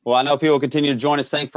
Well, I know people continue to join us. Thank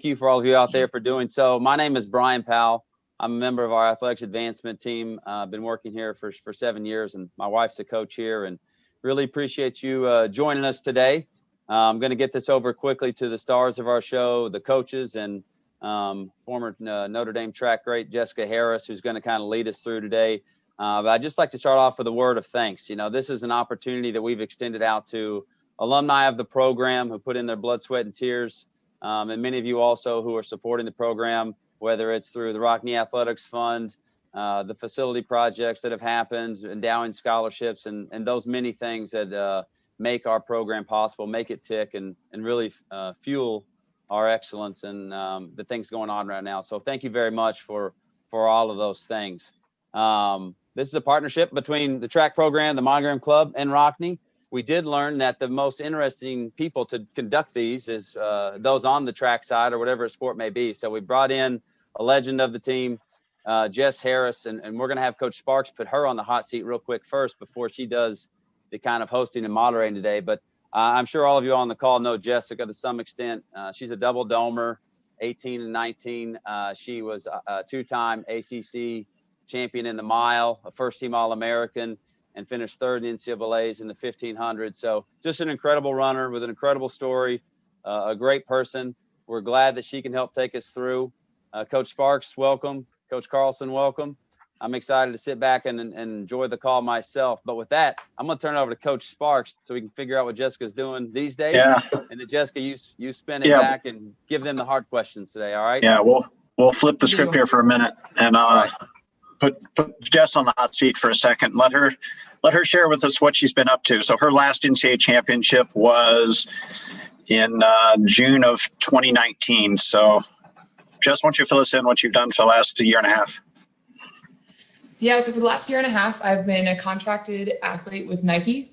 you for all of you out there for doing so. My name is Brian Powell. I'm a member of our athletics advancement team. I've been working here for 7 years, and my wife's a coach here, and really appreciate you joining us today. I'm going to get this over quickly to the stars of our show, the coaches, and former Notre Dame track great Jessica Harris, who's going to kind of lead us through today. But I'd just like to start off with a word of thanks. You know, this is an opportunity that we've extended out to alumni of the program who put in their blood, sweat, and tears, and many of you also who are supporting the program, whether it's through the Rockne Athletics Fund, the facility projects that have happened, endowing scholarships, and those many things that make our program possible, make it tick, and really fuel our excellence and the things going on right now. So thank you very much for all of those things. This is a partnership between the track program, the Monogram Club, and Rockne. We did learn that the most interesting people to conduct these is those on the track side or whatever sport may be. So we brought in a legend of the team, Jess Harris, and we're going to have Coach Sparks put her on the hot seat real quick first before she does the kind of hosting and moderating today. But I'm sure all of you on the call know Jessica to some extent. She's a double domer, 18 and 19. She was a two-time ACC champion in the mile, a first-team All-American, and finished third in the NCAAs in the 1500. So just an incredible runner with an incredible story, a great person. We're glad that she can help take us through. Coach Sparks, welcome. Coach Carlson, welcome. I'm excited to sit back and enjoy the call myself. But with that, I'm going to turn it over to Coach Sparks so we can figure out what Jessica's doing these days. Yeah. And then, Jessica, you spin it back and give them the hard questions today, all right? Yeah, we'll flip the script here for a minute and put Jess on the hot seat for a second. Let her share with us what she's been up to. So her last NCAA championship was in June of 2019. So Jess, why don't you fill us in what you've done for the last year and a half? Yeah, so for the last year and a half, I've been a contracted athlete with Nike.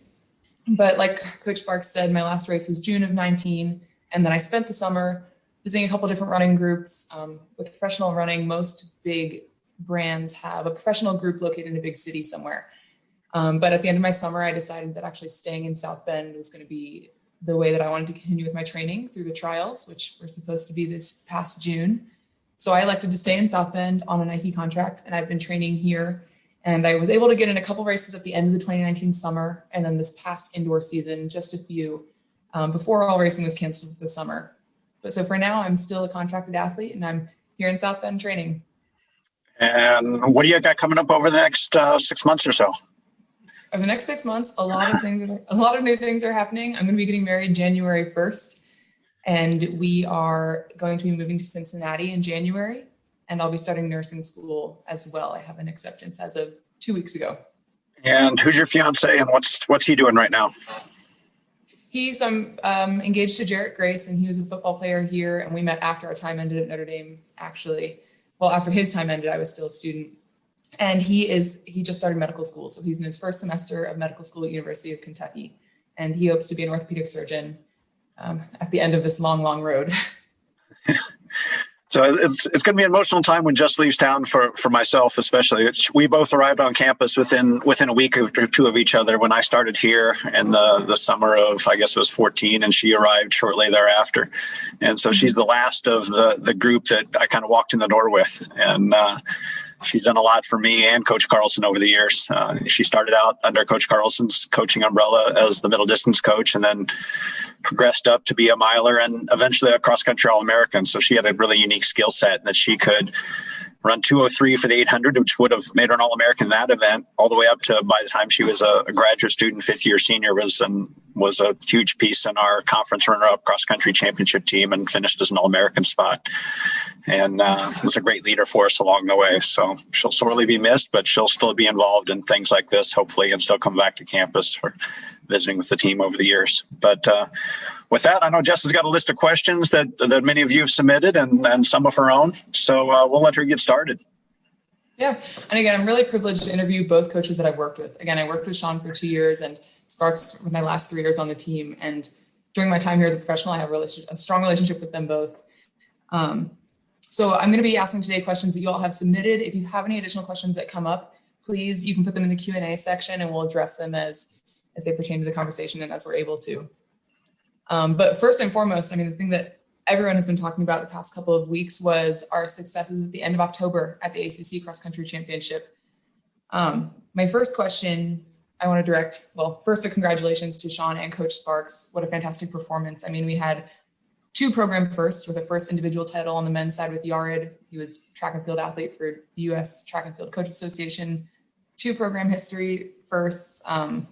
But like Coach Sparks said, my last race was June of 19. And then I spent the summer visiting a couple different running groups. With professional running, most big brands have a professional group located in a big city somewhere. But at the end of my summer, I decided that actually staying in South Bend was going to be the way that I wanted to continue with my training through the trials, which were supposed to be this past June. So I elected to stay in South Bend on a Nike contract, and I've been training here. And I was able to get in a couple races at the end of the 2019 summer, and then this past indoor season, just a few, before all racing was canceled for the summer. But so for now, I'm still a contracted athlete, and I'm here in South Bend training. And what do you got coming up over the next 6 months or so? Over the next 6 months, a lot of new things are happening. I'm going to be getting married January 1st, and we are going to be moving to Cincinnati in January, and I'll be starting nursing school as well. I have an acceptance as of 2 weeks ago. And who's your fiance, and what's he doing right now? He's engaged to Jarrett Grace, and he was a football player here, and we met after our time ended at Notre Dame, actually. Well, after his time ended, I was still a student. And he just started medical school. So he's in his first semester of medical school at University of Kentucky. And he hopes to be an orthopedic surgeon at the end of this long, long road. So it's going to be an emotional time when Jess leaves town for myself, especially. We both arrived on campus within a week or two of each other when I started here in the summer of, I guess it was 14, and she arrived shortly thereafter. And so she's the last of the group that I kind of walked in the door with. And she's done a lot for me and Coach Carlson over the years. She started out under Coach Carlson's coaching umbrella as the middle distance coach, and then progressed up to be a miler and eventually a cross-country All-American. So she had a really unique skill set that she could run 2:03 for the 800, which would have made her an All-American in that event, all the way up to, by the time she was a graduate student, fifth-year senior, was a huge piece in our conference runner-up cross-country championship team and finished as an All-American spot. And was a great leader for us along the way. So she'll sorely be missed, but she'll still be involved in things like this, hopefully, and still come back to campus for visiting with the team over the years. But with that, I know Jess has got a list of questions that many of you have submitted and some of her own. So we'll let her get started. Yeah. And again, I'm really privileged to interview both coaches that I've worked with. Again, I worked with Sean for 2 years and Sparks with my last 3 years on the team. And during my time here as a professional, I have a strong relationship with them both. So I'm going to be asking today questions that you all have submitted. If you have any additional questions that come up, please, you can put them in the Q&A section and we'll address them as they pertain to the conversation and as we're able to. So I'm going to be asking today questions that you all have submitted. If you have any additional questions that come up, please, you can put them in the Q&A section and we'll address them as they pertain to the conversation and as we're able to. But first and foremost, I mean, the thing that everyone has been talking about the past couple of weeks was our successes at the end of October at the ACC Cross Country Championship. My first question I want to direct, well, first a congratulations to Sean and Coach Sparks. What a fantastic performance. I mean, we had 2 program firsts with a first individual title on the men's side with Yared. He was track and field athlete for the U.S. Track and Field Coach Association. 2 program history firsts. A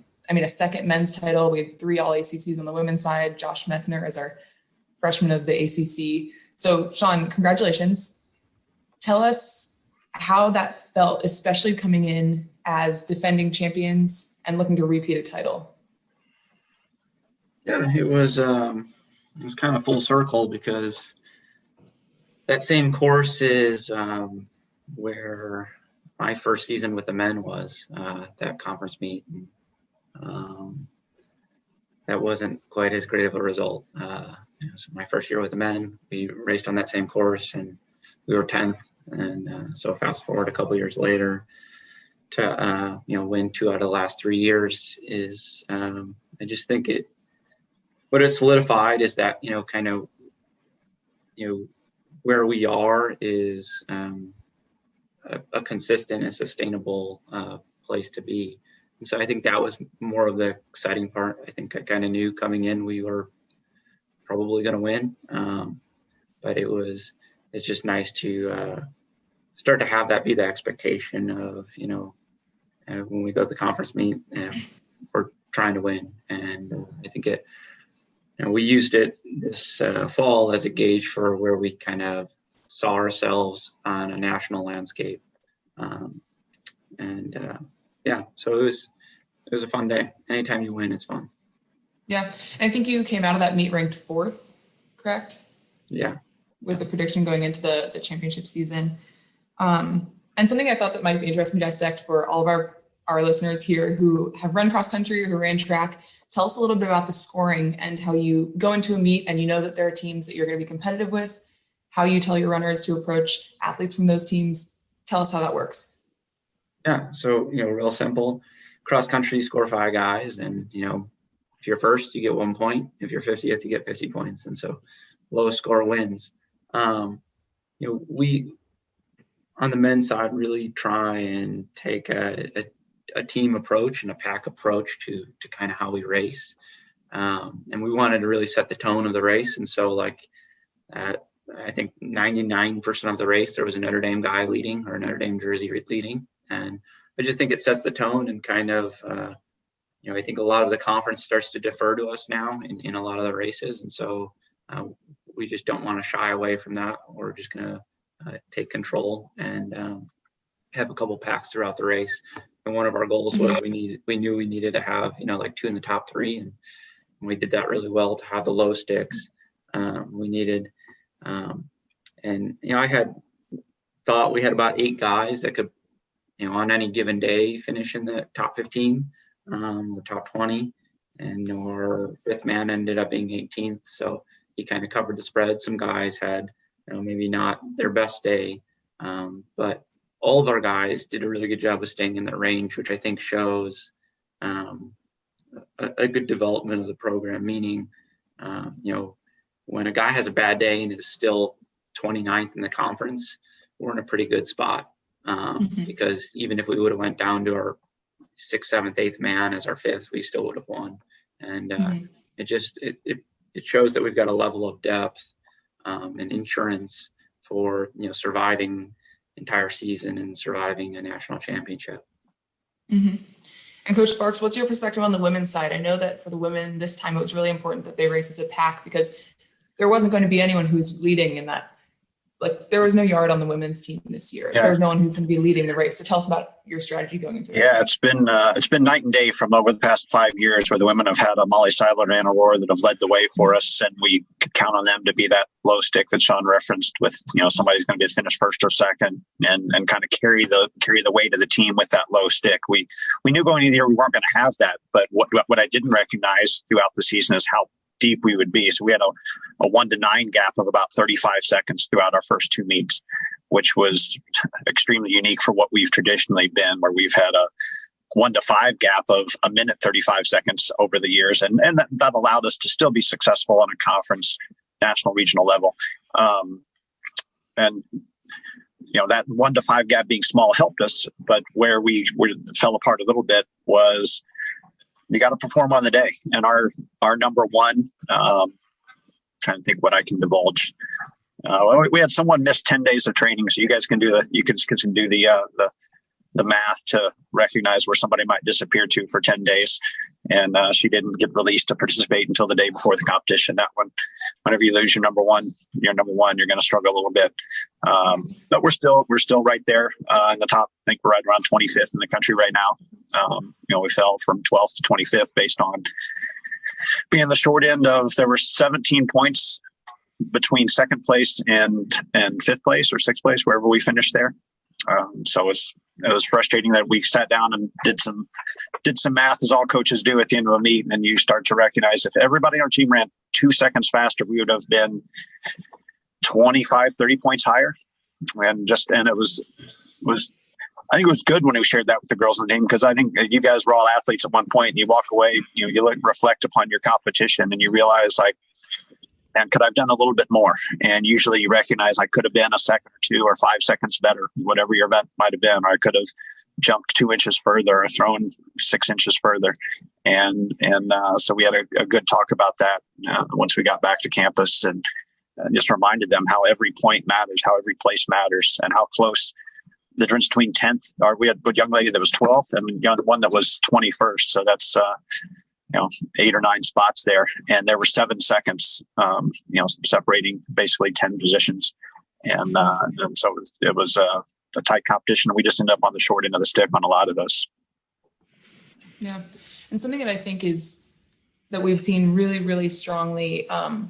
second men's title. We had 3 all ACCs on the women's side. Josh Methner as our freshman of the ACC. So Sean, congratulations. Tell us how that felt, especially coming in as defending champions and looking to repeat a title. Yeah, it was kind of full circle, because that same course is where my first season with the men was, that conference meet. That wasn't quite as great of a result. So my first year with the men, we raced on that same course and we were 10th. And so fast forward a couple years later to win 2 out of the last 3 years is I just think what it solidified is that where we are is a consistent and sustainable place to be. And so I think that was more of the exciting part. I think I kind of knew coming in we were probably going to win, but it's just nice to start to have that be the expectation of when we go to the conference meet, we're trying to win. And I think we used it this fall as a gauge for where we kind of saw ourselves on a national landscape. So it was a fun day. Anytime you win, it's fun. Yeah. And I think you came out of that meet ranked 4th, correct? Yeah. With the prediction going into the championship season. And something I thought that might be interesting to dissect for all of our listeners here who have run cross country or who ran track, tell us a little bit about the scoring and how you go into a meet and you know that there are teams that you're going to be competitive with, how you tell your runners to approach athletes from those teams. Tell us how that works. Yeah. So, real simple. Cross country, you score 5 guys, and, if you're first, you get 1 point. If you're 50th, you get 50 points. And so lowest score wins. We, on the men's side, really try and take a team approach and a pack approach to kind of how we race. And we wanted to really set the tone of the race. And so I think 99% of the race, there was a Notre Dame guy leading or a Notre Dame jersey leading. And I just think it sets the tone and kind of, I think a lot of the conference starts to defer to us now in a lot of the races. And so we just don't want to shy away from that. We're just going to take control and have a couple packs throughout the race. And one of our goals was we knew we needed to have, 2 in the top 3. And we did that really well to have the low sticks we needed. I had thought we had about 8 guys that could, on any given day, finish in the top 15 or top 20. And our 5th man ended up being 18th. So he kind of covered the spread. Some guys had, maybe not their best day, but all of our guys did a really good job of staying in the range, which I think shows a good development of the program, meaning, when a guy has a bad day and is still 29th in the conference, we're in a pretty good spot. Because even if we would have went down to our 6th, 7th, 8th man as our 5th, we still would have won. And it shows that we've got a level of depth and insurance for surviving entire season and surviving a national championship. And Coach Sparks, what's your perspective on the women's side? I know that for the women this time it was really important that they race as a pack because there wasn't going to be anyone who's leading in that. Like there was no yard on the women's team this year. Yeah. There was no one who's going to be leading the race. So tell us about your strategy going into this. Yeah, it's been night and day from over the past 5 years where the women have had a Molly Seiler and Anna Aurora that have led the way for us, and we could count on them to be that low stick that Sean referenced with, somebody's going to be finished first or second and kind of carry the weight of the team with that low stick. We knew going into the year we weren't going to have that, but what I didn't recognize throughout the season is how deep we would be. So we had a 1 to 9 gap of about 35 seconds throughout our first 2 meets, which was extremely unique for what we've traditionally been, where we've had 1 to 5 gap of a minute 35 seconds over the years, and that allowed us to still be successful on a conference, national, regional level. And that 1 to 5 gap being small helped us, but where we fell apart a little bit was you got to perform on the day. And our number one, trying to think what I can divulge. We had someone miss 10 days of training, so you guys can do the math to recognize where somebody might disappear to for 10 days. And she didn't get released to participate until the day before the competition. That one, whenever you lose your number one, you're going to struggle a little bit. But we're still right there in the top. I think we're right around 25th in the country right now. We fell from 12th to 25th based on being the short end of, there were 17 points between second place and fifth place or sixth place, wherever we finished there. So it was frustrating that we sat down and did some math, as all coaches do at the end of a meet, and you start to recognize if everybody on our team ran 2 seconds faster, we would have been 25, 30 points higher. And it was I think it was good when we shared that with the girls on the team, because I think you guys were all athletes at one point, and you walk away, you reflect upon your competition, and you realize, like, and could I have done a little bit more? And usually you recognize I could have been a second or 2 or 5 seconds better, whatever your event might have been, or I could have jumped 2 inches further or thrown 6 inches further. And so we had a good talk about that once we got back to campus, and just reminded them how every point matters, how every place matters, and how close the difference between 10th, or we had a young lady that was 12th and one that was 21st. So that's, 8 or 9 spots there. And there were 7 seconds, separating basically 10 positions. And so it was a tight competition. We just ended up on the short end of the stick on a lot of those. Yeah. And something that I think is that we've seen really, really strongly. I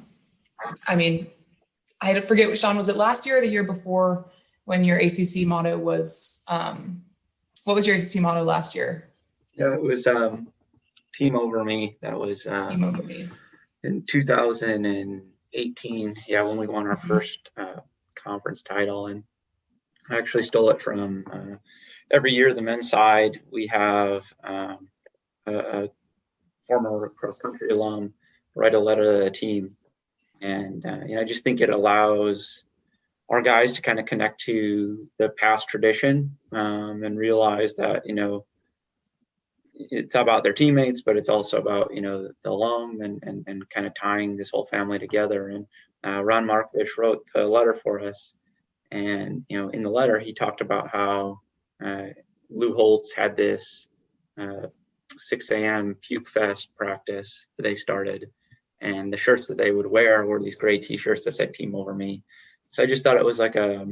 had to forget what, Sean, was it last year or the year before when your ACC motto was, what was your ACC motto last year? Yeah, it was Team Over Me. That was Team Over Me. In 2018. Yeah, when we won our first conference title. And I actually stole it from every year, the men's side, we have a former cross country alum write a letter to the team. And I just think it allows our guys to kind of connect to the past tradition and realize that, it's about their teammates, but it's also about, the alum and kind of tying this whole family together. And Ron Markovich wrote the letter for us. And, in the letter, he talked about how Lou Holtz had this 6 a.m. puke fest practice that they started. And the shirts that they would wear were these gray T-shirts that said Team Over Me. So I just thought it was like a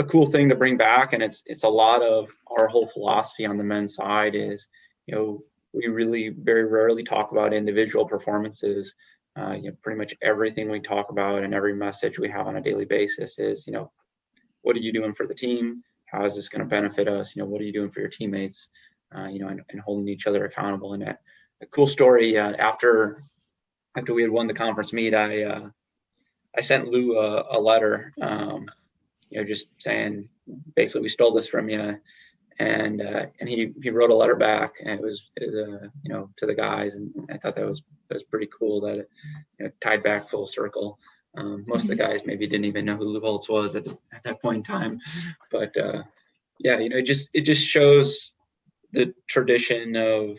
cool thing to bring back. And it's a lot of our whole philosophy on the men's side is, we really very rarely talk about individual performances. Pretty much everything we talk about and every message we have on a daily basis is, what are you doing for the team? How is this going to benefit us? What are you doing for your teammates? And holding each other accountable. And a cool story, after we had won the conference meet, I sent Lou a letter, just saying, basically, we stole this from you. And he wrote a letter back, and it was to the guys. And I thought that was pretty cool that it tied back full circle. Most of the guys maybe didn't even know who Lou Holtz was at that point in time. But it just shows the tradition of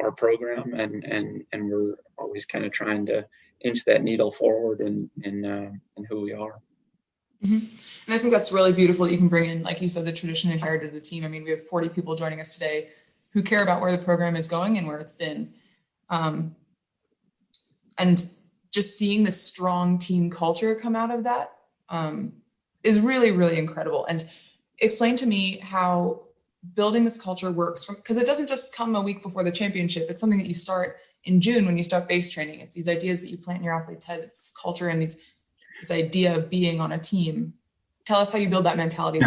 our program, and we're always kind of trying to inch that needle forward in who we are. Mm-hmm. And I think that's really beautiful that you can bring in, like you said, the tradition inherited to the team. We have 40 people joining us today who care about where the program is going and where it's been. And just seeing the strong team culture come out of that is really, really incredible. And explain to me how building this culture works, because it doesn't just come a week before the championship. It's something that you start in June when you start base training. It's these ideas that you plant in your athletes' heads. It's culture and this idea of being on a team. Tell us how you build that mentality.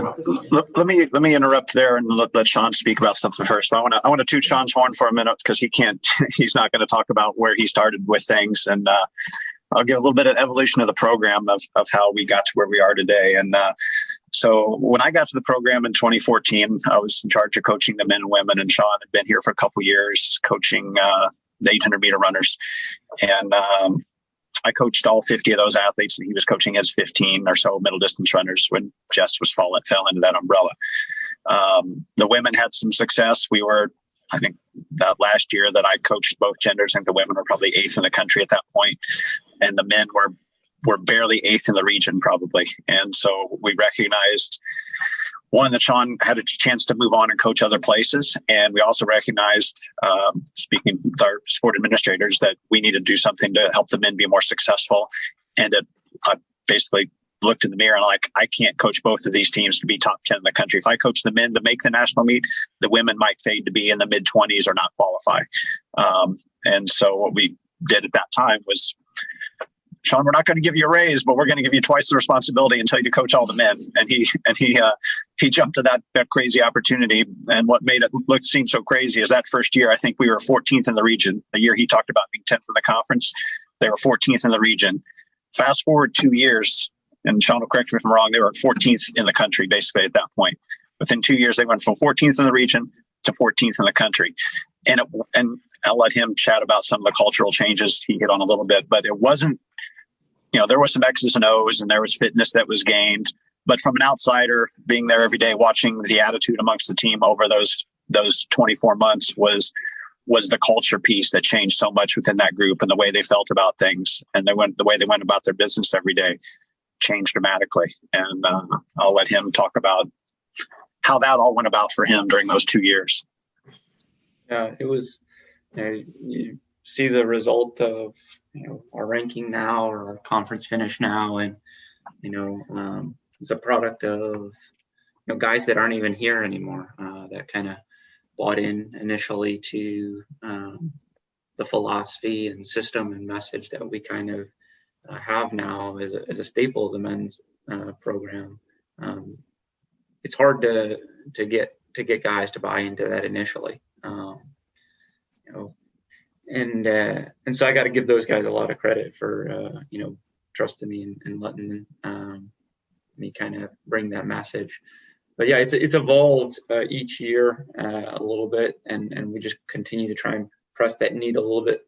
Let me interrupt there and let Sean speak about something first. I want to toot Sean's horn for a minute, because he's not going to talk about where he started with things. And I'll give a little bit of evolution of the program of how we got to where we are today. And So when I got to the program in 2014, I was in charge of coaching the men and women, and Sean had been here for a couple of years coaching the 800-meter runners. And I coached all 50 of those athletes, and he was coaching his 15 or so middle distance runners when Jess fell into that umbrella. The women had some success. I think that last year that I coached both genders, I think the women were probably 8th in the country at that point, and the men were barely 8th in the region probably. And so we recognized, one, that Sean had a chance to move on and coach other places. And we also recognized, speaking with our sport administrators, that we need to do something to help the men be more successful. And I basically looked in the mirror and I can't coach both of these teams to be top 10 in the country. If I coach the men to make the national meet, the women might fade to be in the mid-20s or not qualify. And so what we did at that time was, Sean, we're not going to give you a raise, but we're going to give you twice the responsibility and tell you to coach all the men. And he jumped to that crazy opportunity. And what made it seem so crazy is that first year, I think we were 14th in the region. The year he talked about being 10th in the conference, they were 14th in the region. Fast forward 2 years, and Sean will correct me if I'm wrong, they were 14th in the country basically at that point. Within 2 years, they went from 14th in the region to 14th in the country. And I'll let him chat about some of the cultural changes he hit on a little bit, but it wasn't, there was some X's and O's and there was fitness that was gained, but from an outsider being there every day, watching the attitude amongst the team over those 24 months was the culture piece that changed so much within that group, and the way they felt about things and the way they went about their business every day changed dramatically. And I'll let him talk about how that all went about for him during those 2 years. Yeah, it was, you see the result of, our ranking now, or our conference finish now. And, it's a product of, guys that aren't even here anymore, that kind of bought in initially to the philosophy and system and message that we kind of have now as a staple of the men's program. It's hard to get guys to buy into that initially. And so I got to give those guys a lot of credit for, trusting me and letting me kind of bring that message. But yeah, it's evolved each year a little bit, and we just continue to try and press that need a little bit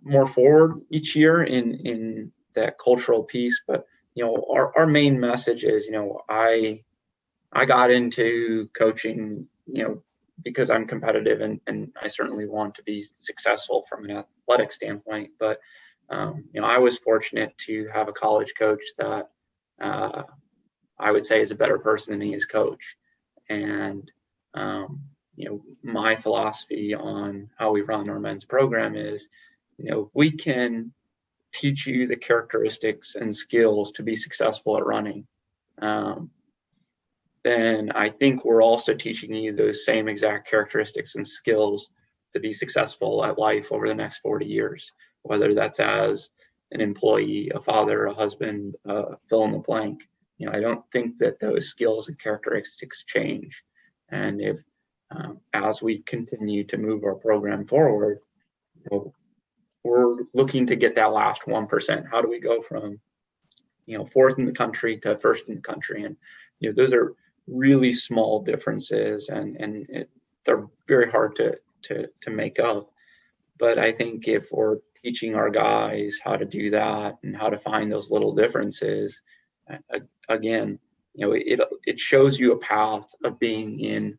more forward each year in that cultural piece. But, our main message is, I got into coaching, because I'm competitive and I certainly want to be successful from an athletic standpoint. But, I was fortunate to have a college coach that I would say is a better person than me as coach. And, my philosophy on how we run our men's program is, we can teach you the characteristics and skills to be successful at running. Then I think we're also teaching you those same exact characteristics and skills to be successful at life over the next 40 years, whether that's as an employee, a father, a husband, fill in the blank. I don't think that those skills and characteristics change. And if, as we continue to move our program forward, we're looking to get that last 1%. How do we go from, 4th in the country to 1st in the country? And, those are really small differences, and they're very hard to make up. But I think if we're teaching our guys how to do that and how to find those little differences, again, it shows you a path of being in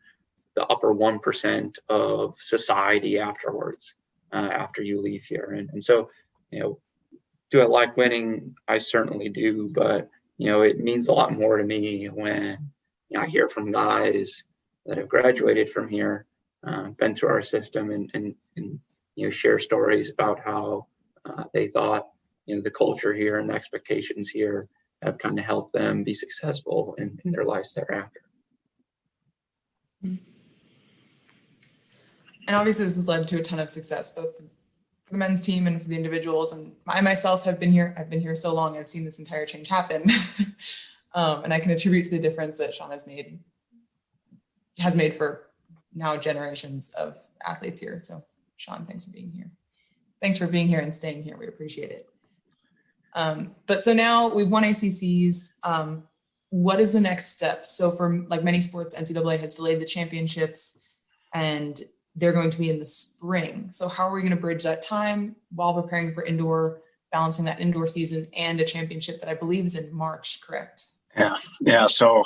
the upper 1% of society afterwards, after you leave here. And so, do I like winning? I certainly do, but it means a lot more to me when I hear from guys that have graduated from here, been through our system, and share stories about how they thought the culture here and the expectations here have kind of helped them be successful in their lives thereafter. And obviously this has led to a ton of success, both for the men's team and for the individuals. And I myself have been here. I've been here so long. I've seen this entire change happen. And I can attribute to the difference that Sean has made for now generations of athletes here. So Sean, thanks for being here. Thanks for being here and staying here. We appreciate it. But so now we've won ACCs. what is the next step? So for like many sports, NCAA has delayed the championships and they're going to be in the spring. So how are we going to bridge that time while preparing for indoor, balancing that indoor season and a championship that I believe is in March, correct? Yeah. So,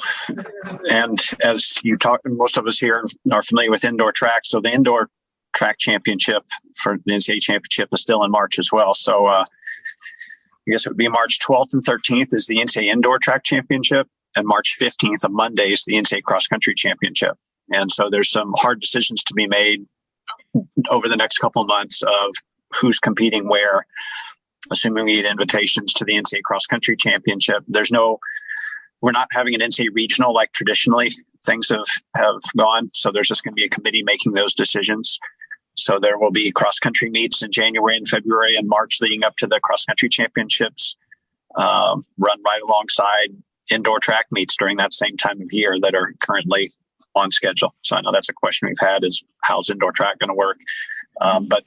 and as you talk, most of us here are familiar with indoor track. So the indoor track championship for the NCAA championship is still in March as well. So I guess it would be March 12th and 13th is the NCAA indoor track championship, and March 15th, a Monday, is the NCAA cross country championship. And so there's some hard decisions to be made over the next couple of months of who's competing where, assuming we get invitations to the NCAA cross country championship. We're not having an NCAA regional like traditionally things have gone. So there's just going to be a committee making those decisions. So there will be cross country meets in January and February and March leading up to the cross country championships, run right alongside indoor track meets during that same time of year that are currently on schedule. So I know that's a question we've had, is how's indoor track going to work? But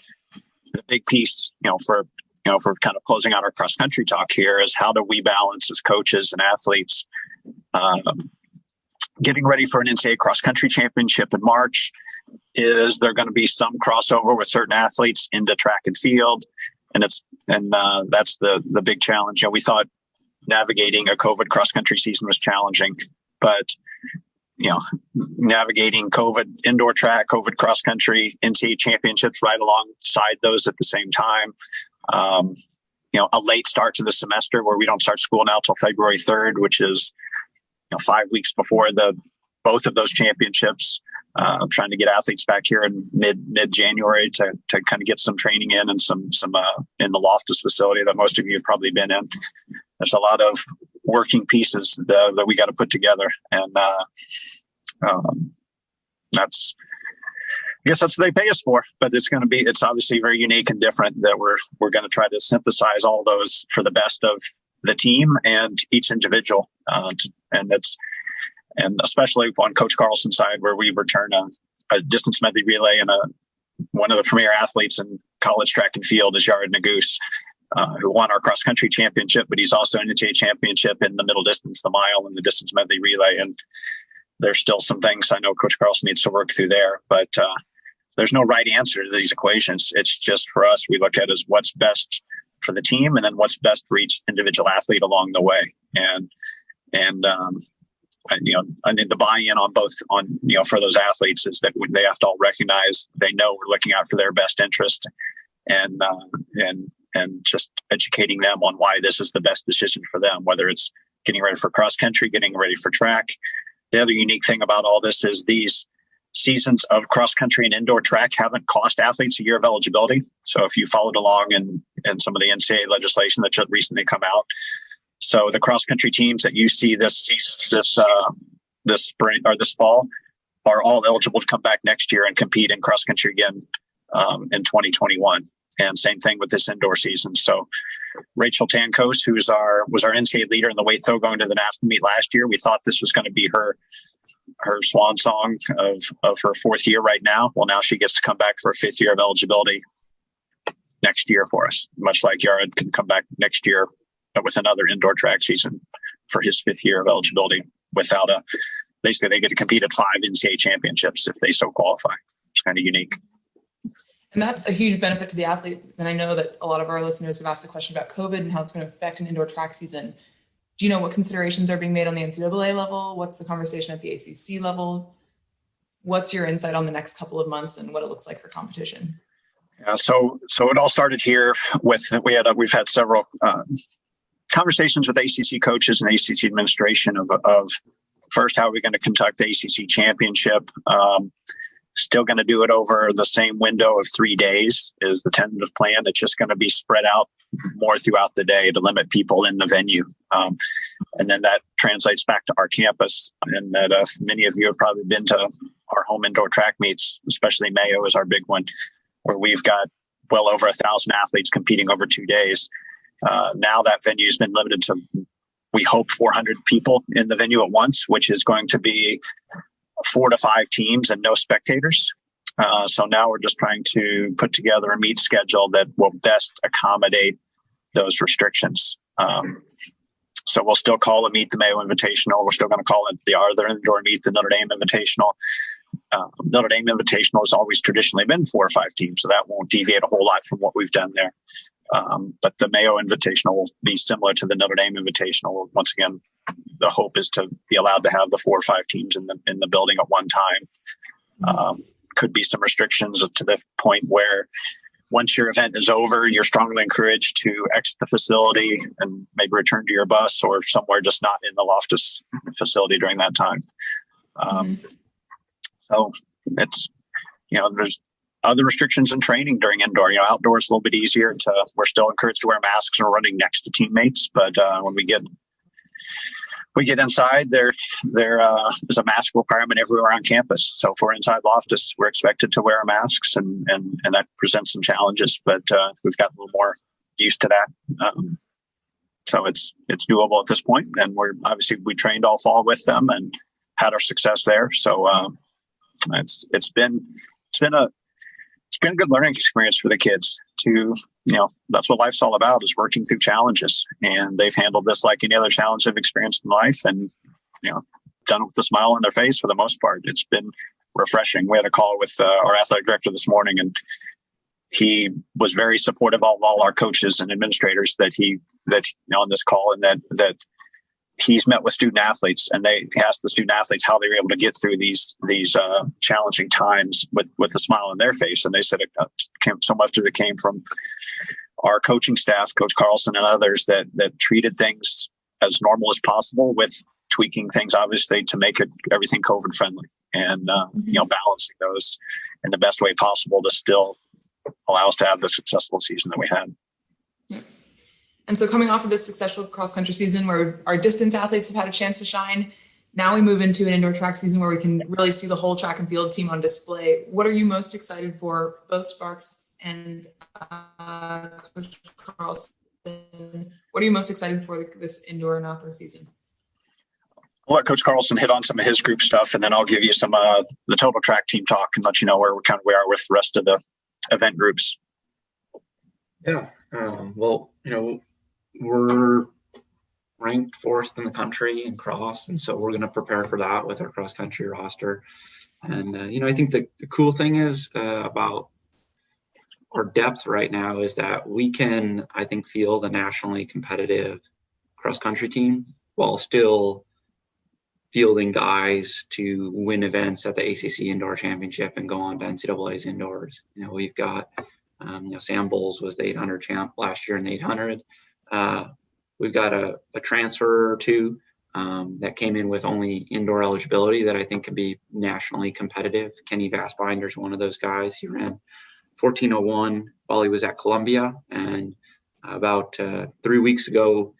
the big piece, for kind of closing out our cross country talk here, is how do we balance as coaches and athletes getting ready for an NCAA cross country championship in March? Is there going to be some crossover with certain athletes into track and field? And that's the big challenge. We thought navigating a COVID cross country season was challenging, but navigating COVID indoor track, COVID cross country, NCAA championships right alongside those at the same time. A late start to the semester where we don't start school now till February 3rd, which is 5 weeks before both of those championships. I'm trying to get athletes back here in mid January to kind of get some training in and some in the Loftus facility that most of you have probably been in. There's a lot of working pieces that we got to put together, and that's. I guess that's what they pay us for, but it's obviously very unique and different that we're going to try to synthesize all those for the best of the team and each individual. And especially on Coach Carlson's side, where we return a distance medley relay, and one of the premier athletes in college track and field is Yared Naguse, who won our cross country championship, but he's also in the NCAA championship in the middle distance, the mile, and the distance medley relay. And there's still some things I know Coach Carlson needs to work through there, but there's no right answer to these equations. It's just, for us, we look at as what's best for the team, and then what's best for each individual athlete along the way. And I need the buy-in on both for those athletes is that they have to all recognize they know we're looking out for their best interest, and just educating them on why this is the best decision for them, whether it's getting ready for cross country, getting ready for track. The other unique thing about all this is these seasons of cross country and indoor track haven't cost athletes a year of eligibility. So if you followed along in some of the NCAA legislation that should recently come out, so the cross country teams that you see this spring or this fall are all eligible to come back next year and compete in cross country again in 2021. And same thing with this indoor season. So Rachel Tankos, who was our NCAA leader in the weight throw going to the national meet last year, we thought this was going to be her swan song of her fourth year right now. Well, now she gets to come back for a fifth year of eligibility next year for us, much like Yared can come back next year with another indoor track season for his fifth year of eligibility without basically they get to compete at 5 NCAA championships if they so qualify. It's kind of unique. And that's a huge benefit to the athletes. And I know that a lot of our listeners have asked the question about COVID and how it's going to affect an indoor track season. Do you know what considerations are being made on the NCAA level? What's the conversation at the ACC level? What's your insight on the next couple of months and what it looks like for competition? Yeah, so it all started here with we've had several conversations with ACC coaches and ACC administration of first, how are we going to conduct the ACC championship? Still going to do it over the same window of 3 days is the tentative plan. It's just going to be spread out more throughout the day to limit people in the venue. And then that translates back to our campus. And that many of you have probably been to our home indoor track meets, especially Mayo is our big one, where we've got well over 1,000 athletes competing over 2 days. Now that venue has been limited to, we hope, 400 people in the venue at once, which is going to be 4 to 5 teams and no spectators. So now we're just trying to put together a meet schedule that will best accommodate those restrictions. So we'll still call it Meet the Mayo Invitational. We're still going to call it the other indoor Meet the Notre Dame Invitational. Notre Dame Invitational has always traditionally been 4 or 5 teams, so that won't deviate a whole lot from what we've done there. But the Mayo Invitational will be similar to the Notre Dame Invitational. Once again, the hope is to be allowed to have the 4 or 5 teams in the building at one time. Could be some restrictions to the point where once your event is over, you're strongly encouraged to exit the facility and maybe return to your bus or somewhere just not in the Loftus facility during that time. So it's, there's other restrictions in training during indoor. Outdoors a little bit easier we're still encouraged to wear masks and we're running next to teammates. But when we get inside, there is a mask requirement everywhere on campus. So for inside Loftus, we're expected to wear masks, and that presents some challenges. But we've got a little more used to that. So it's doable at this point. And we trained all fall with them and had our success there. So it's been a good learning experience for the kids that's what life's all about, is working through challenges. And they've handled this like any other challenge they've experienced in life, and, done it with a smile on their face for the most part. It's been refreshing. We had a call with our athletic director this morning, and he was very supportive of all our coaches and administrators that on this call, and that he's met with student athletes, and they asked the student athletes how they were able to get through these challenging times with a smile on their face. And they said so much of it came from our coaching staff, Coach Carlson and others, that treated things as normal as possible, with tweaking things obviously to make everything COVID friendly, and balancing those in the best way possible to still allow us to have the successful season that we had. Yeah. And so coming off of this successful cross-country season where our distance athletes have had a chance to shine, now we move into an indoor track season where we can really see the whole track and field team on display. What are you most excited for, both Sparks and Coach Carlson? What are you most excited for this indoor and outdoor season? I'll let Coach Carlson hit on some of his group stuff, and then I'll give you some the total track team talk and let you know where we are with the rest of the event groups. Yeah. Well, we're ranked 4th in the country in cross, and so we're going to prepare for that with our cross country roster. And I think the cool thing is about our depth right now is that we can, I think, field a nationally competitive cross country team while still fielding guys to win events at the ACC Indoor Championship and go on to NCAA's indoors. We've got Sam Bowles was the 800 champ last year in the 800. We've got a transfer or two that came in with only indoor eligibility that I think could be nationally competitive. Kenny Vassbinder is one of those guys. He ran 14:01 while he was at Columbia. And about 3 weeks ago,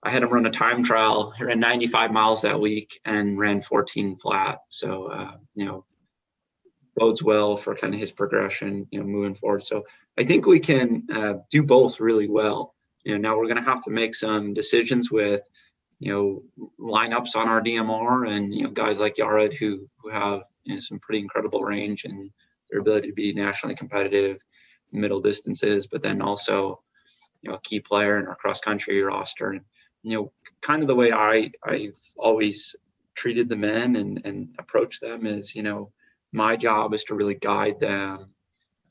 I had him run a time trial. He ran 95 miles that week and ran 14 flat. So, bodes well for kind of his progression, moving forward. So I think we can do both really well. Now we're going to have to make some decisions with, lineups on our DMR and, guys like Yared who have some pretty incredible range and their ability to be nationally competitive in middle distances, but then also, a key player in our cross country roster. And, kind of the way I've always treated the men and approached them is, my job is to really guide them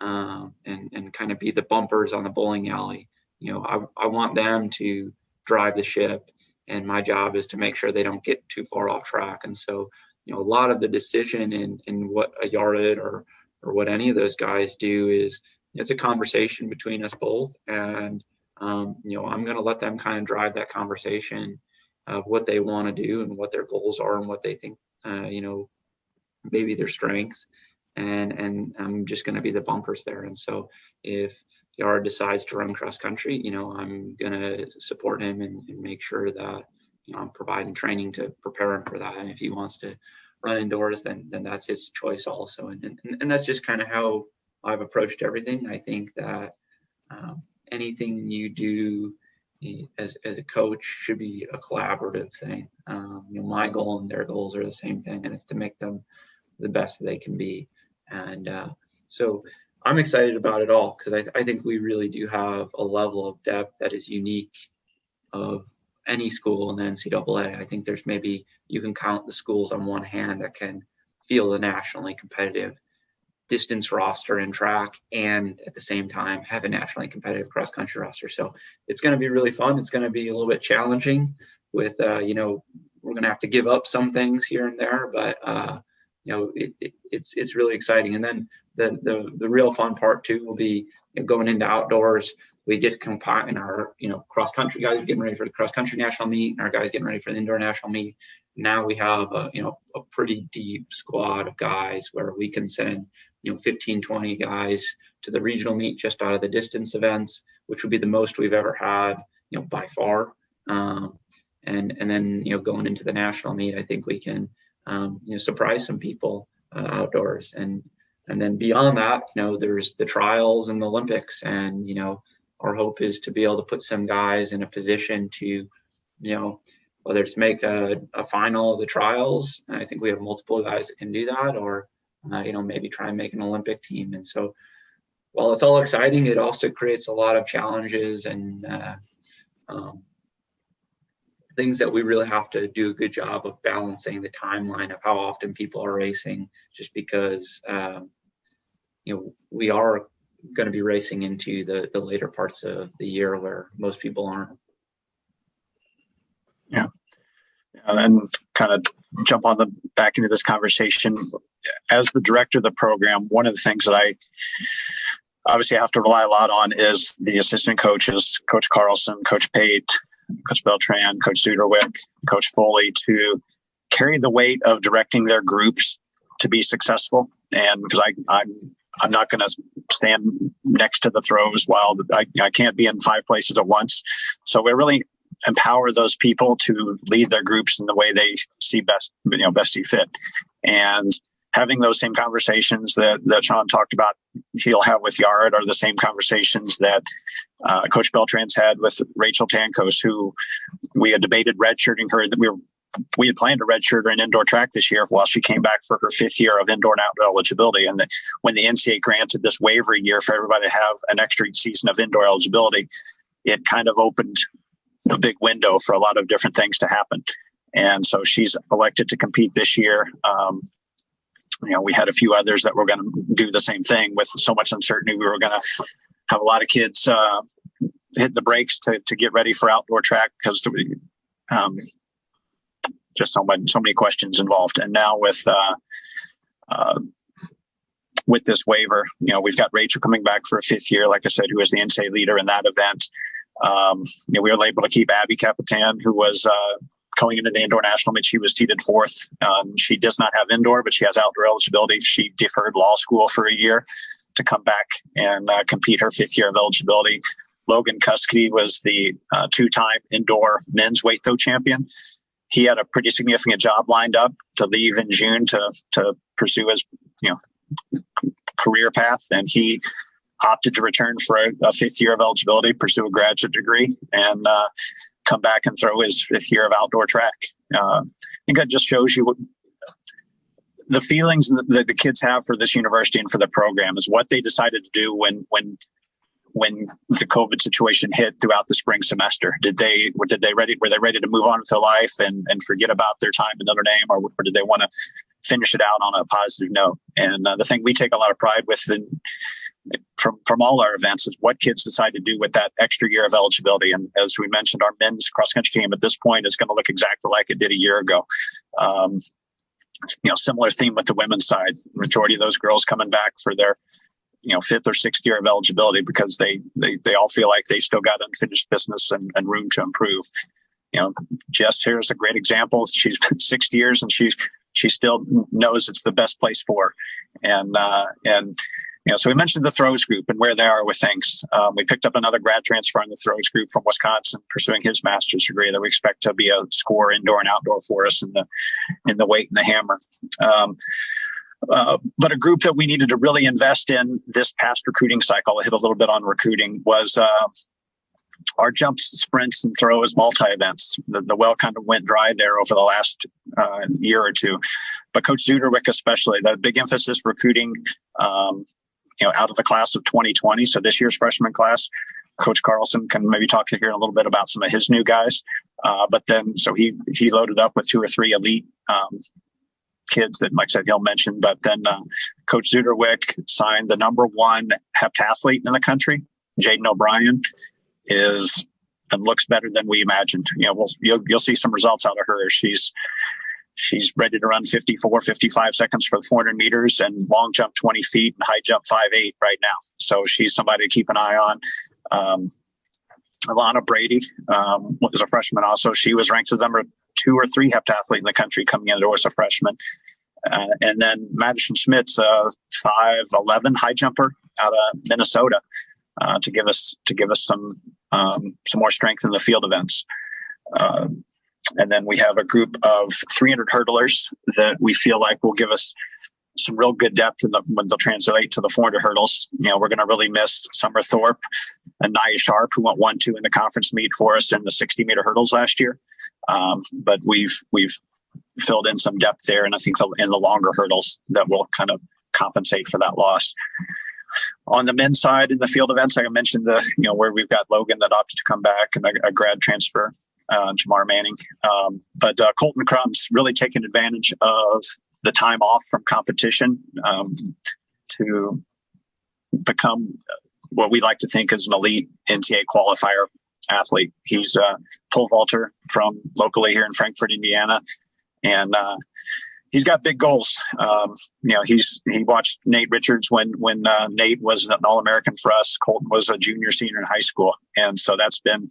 and kind of be the bumpers on the bowling alley. I want them to drive the ship, and my job is to make sure they don't get too far off track. And so, a lot of the decision in what a Yared or what any of those guys do is it's a conversation between us both. And, I'm going to let them kind of drive that conversation of what they want to do and what their goals are and what they think, maybe their strength. And I'm just going to be the bumpers there. And so if Yared decides to run cross country, I'm going to support him and make sure that, I'm providing training to prepare him for that. And if he wants to run indoors, then that's his choice also. And that's just kind of how I've approached everything. I think that anything you do as a coach should be a collaborative thing. My goal and their goals are the same thing, and it's to make them the best that they can be. And so I'm excited about it all because I think we really do have a level of depth that is unique of any school in the NCAA. I think there's maybe, you can count the schools on one hand that can field a nationally competitive distance roster in track and at the same time have a nationally competitive cross country roster. So it's going to be really fun. It's going to be a little bit challenging with, we're going to have to give up some things here and there, but it's really exciting. And then the real fun part too will be going into outdoors. We get to combine our, cross country guys getting ready for the cross country national meet and our guys getting ready for the indoor national meet. Now we have a pretty deep squad of guys where we can send 15, 20 guys to the regional meet just out of the distance events, which would be the most we've ever had, by far. And then, going into the national meet, I think we can, surprise some people outdoors. And then beyond that, there's the trials and the Olympics. And, our hope is to be able to put some guys in a position to, whether it's make a final of the trials. I think we have multiple guys that can do that, or maybe try and make an Olympic team. And so while it's all exciting, it also creates a lot of challenges and things that we really have to do a good job of balancing the timeline of how often people are racing, just because, we are going to be racing into the later parts of the year where most people aren't. Yeah. And kind of jump on back into this conversation. As the director of the program, one of the things that I obviously have to rely a lot on is the assistant coaches, Coach Carlson, Coach Pate, Coach Beltran, Coach Zuderwick, Coach Foley, to carry the weight of directing their groups to be successful. And because I'm not going to stand next to the throws while I can't be in 5 places at once. So we really empower those people to lead their groups in the way they see best see fit. And having those same conversations that Sean talked about, he'll have with Yard, are the same conversations that Coach Beltran's had with Rachel Tankos, who we had debated redshirting her. That we had planned to redshirt her in indoor track this year while she came back for her 5th year of indoor and outdoor eligibility. And when the NCAA granted this waiver year for everybody to have an extra season of indoor eligibility, it kind of opened a big window for a lot of different things to happen. And so she's elected to compete this year. We had a few others that were going to do the same thing. With so much uncertainty, we were going to have a lot of kids hit the brakes to get ready for outdoor track because just so many questions involved. And now with this waiver, we've got Rachel coming back for a 5th year, like I said, who is the NCAA leader in that event. We were able to keep Abby Capitan, who was going into the indoor national meet. She was seeded 4th. She does not have indoor, but she has outdoor eligibility. She deferred law school for a year to come back and compete her 5th year of eligibility. Logan Cuskey was the 2-time indoor men's weight throw champion. He had a pretty significant job lined up to leave in June to pursue his career path, and he opted to return for a 5th year of eligibility, pursue a graduate degree, and come back and throw his 5th year of outdoor track. I think that just shows you the feelings that the kids have for this university and for the program is what they decided to do when the COVID situation hit throughout the spring semester. Were they ready to move on with their life and forget about their time in Notre Dame, or did they want to finish it out on a positive note? And the thing we take a lot of pride with from all our events is what kids decide to do with that extra year of eligibility. And as we mentioned, our men's cross country team at this point is going to look exactly like it did a year ago. Similar theme with the women's side. The majority of those girls coming back for their 5th or 6th year of eligibility because they all feel like they still got unfinished business and room to improve. Jess here is a great example. She's been 6 years and she still knows it's the best place for her. So we mentioned the throws group and where they are with things. We picked up another grad transfer in the throws group from Wisconsin, pursuing his master's degree that we expect to be a score indoor and outdoor for us in the weight and the hammer. But a group that we needed to really invest in this past recruiting cycle, I hit a little bit on recruiting, was our jumps, sprints, and throws multi-events. The well kind of went dry there over the last year or two. But Coach Zuderwick especially, the big emphasis recruiting out of the class of 2020, so this year's freshman class, Coach Carlson can maybe talk here in a little bit about some of his new guys. But then, so he loaded up with 2 or 3 elite kids that, like I said, he'll mention. But then Coach Zuderwick signed the #1 heptathlete in the country. Jaden O'Brien is and looks better than we imagined. You'll see some results out of her. She's ready to run 54, 55 seconds for the 400 meters and long jump 20 feet and high jump 5'8" right now. So she's somebody to keep an eye on. Elana Brady is a freshman also. She was ranked as number 2 or 3 heptathlete in the country coming in as a freshman. And then Madison Schmidt's a 5'11" high jumper out of Minnesota to give us some more strength in the field events. And then we have a group of 300 hurdlers that we feel like will give us some real good depth when they'll translate to the 400 hurdles. We're going to really miss Summer Thorpe and Nia Sharp, who went 1-2 in the conference meet for us in the 60-meter hurdles last year. But we've filled in some depth there, and I think in the longer hurdles that will kind of compensate for that loss. On the men's side, in the field events, like I mentioned, where we've got Logan that opted to come back and a grad transfer, Jamar Manning. But Colton Crumb's really taking advantage of the time off from competition to become what we like to think is an elite NCAA qualifier athlete. He's a pole vaulter from locally here in Frankfort, Indiana, and he's got big goals. He watched Nate Richards when Nate was an All-American for us. Colton was a junior, senior in high school, and so that's been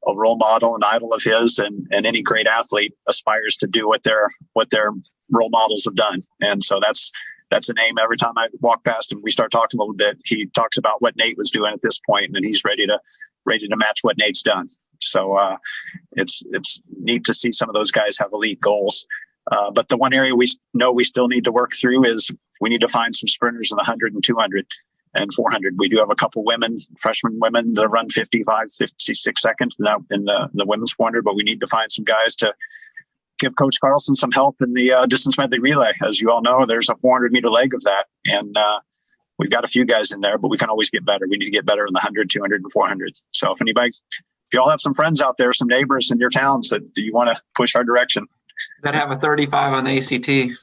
a role model and idol of his, and any great athlete aspires to do what their role models have done. And so that's a name. Every time I walk past him, we start talking a little bit. He talks about what Nate was doing at this point, and he's ready to match what Nate's done. So it's neat to see some of those guys have elite goals. But the one area we know we still need to work through is we need to find some sprinters in the 100 and 200 and 400. We do have a couple freshman women that run 55, 56 seconds in the women's 400, but we need to find some guys to give Coach Carlson some help in the distance medley relay. As you all know, there's a 400-meter leg of that, and we've got a few guys in there, but we can always get better. We need to get better in the 100, 200, and 400. So if you all have some friends out there, some neighbors in your towns that you want to push our direction, that have a 35 on the ACT.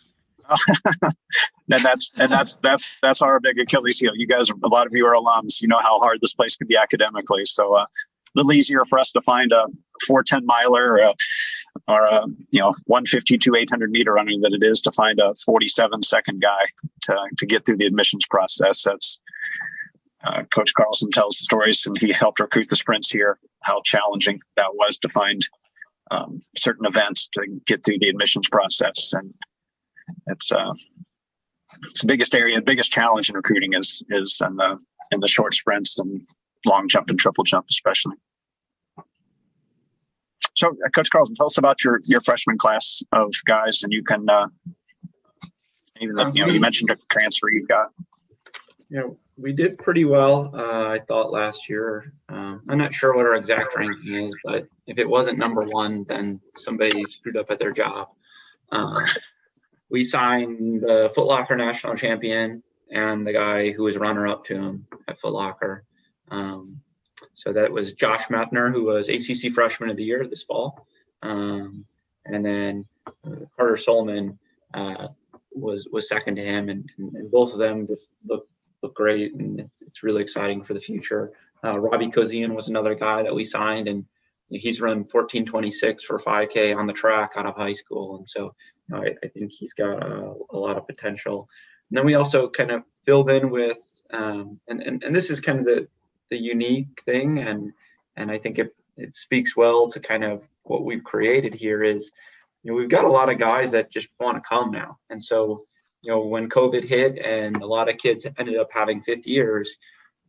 that's our big Achilles heel. You guys, a lot of you are alums. You know how hard this place can be academically. So a little easier for us to find a 410 miler or a 152 800 meter runner than it is to find a 47-second guy to get through the admissions process. That's Coach Carlson tells the stories, and he helped recruit the sprints here, how challenging that was to find certain events to get through the admissions process. And it's the biggest challenge in recruiting is in the short sprints and long jump and triple jump especially. So Coach Carlson, tell us about your freshman class of guys, and you can you mentioned a transfer you've got. We did pretty well, I thought, last year. I'm not sure what our exact ranking is, but if it wasn't #1, then somebody screwed up at their job. We signed the Foot Locker national champion and the guy who was runner-up to him at Foot Locker. So that was Josh Methner, who was ACC Freshman of the Year this fall. And then Carter Solman was second to him, and both of them just look great, and it's really exciting for the future. Robbie Kozian was another guy that we signed, and he's run 14:26 for 5K on the track out of high school, and so I think he's got a lot of potential. And then we also kind of filled in with, and this is kind of the unique thing, and I think it speaks well to kind of what we've created here is, we've got a lot of guys that just want to come now, and so when COVID hit and a lot of kids ended up having 5th years,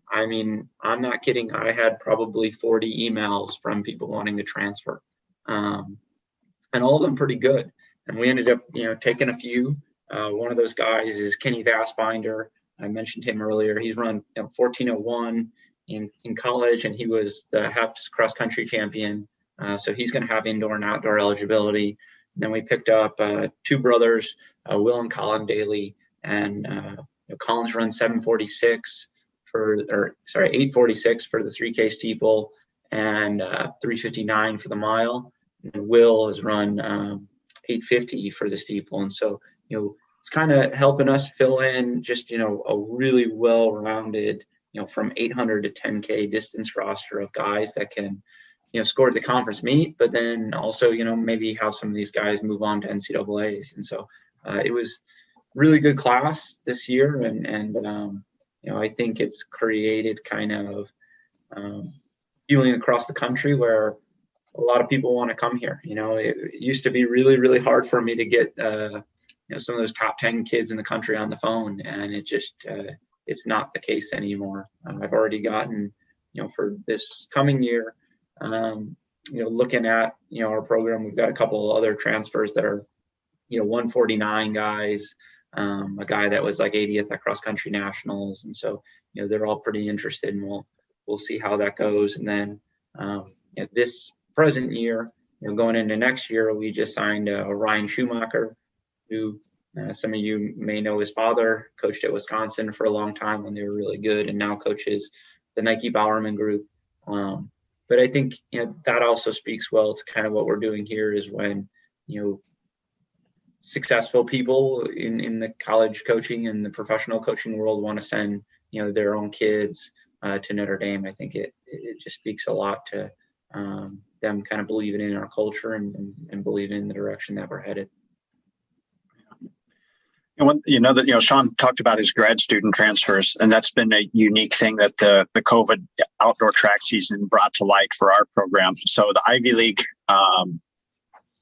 I mean, I'm not kidding. I had probably 40 emails from people wanting to transfer, and all of them pretty good. And we ended up, taking a few. One of those guys is Kenny Vassbinder. I mentioned him earlier. He's run 14:01 in college, and he was the HEPS cross country champion. So he's going to have indoor and outdoor eligibility. Then we picked up 2 brothers, Will and Colin Daly, and Colin's run 7:46 8:46 for the 3K steeple and 3:59 for the mile. And Will has run 8:50 for the steeple. And so, it's kind of helping us fill in just, a really well-rounded, from 800 to 10K distance roster of guys that can, score the conference meet, but then also, maybe have some of these guys move on to NCAAs. And so it was really good class this year. And I think it's created kind of feeling across the country where a lot of people want to come here. It used to be really, really hard for me to get, some of those top 10 kids in the country on the phone, and it just, it's not the case anymore. I've already gotten, for this coming year, looking at, our program, we've got a couple of other transfers that are, 149 guys, a guy that was like 80th at cross country nationals. And so, they're all pretty interested, and we'll see how that goes. And then this present year, going into next year, we just signed Ryan Schumacher, who some of you may know his father, coached at Wisconsin for a long time when they were really good, and now coaches the Nike Bowerman group. But I think, that also speaks well to kind of what we're doing here is when, successful people in the college coaching and the professional coaching world want to send, their own kids to Notre Dame. I think it just speaks a lot to them kind of believing in our culture and believing in the direction that we're headed. And Sean talked about his grad student transfers, and that's been a unique thing that the COVID outdoor track season brought to light for our program. So the Ivy League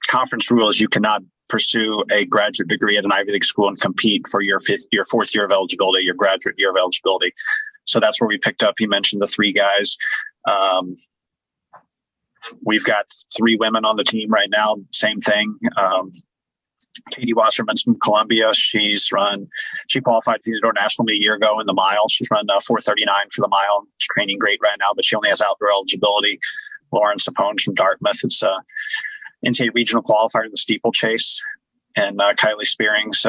conference rule is you cannot pursue a graduate degree at an Ivy League school and compete for your fourth year of eligibility, your graduate year of eligibility. So that's where we picked up. He mentioned the three guys. We've got three women on the team right now. Same thing. Katie Wasserman's from Columbia. She qualified for the Indoor National Meet a year ago in the mile. She's run 4:39 for the mile. She's training great right now, but she only has outdoor eligibility. Lauren Sapone's from Dartmouth. It's NCAA regional qualifier in the steeplechase. And Kylie Spearing's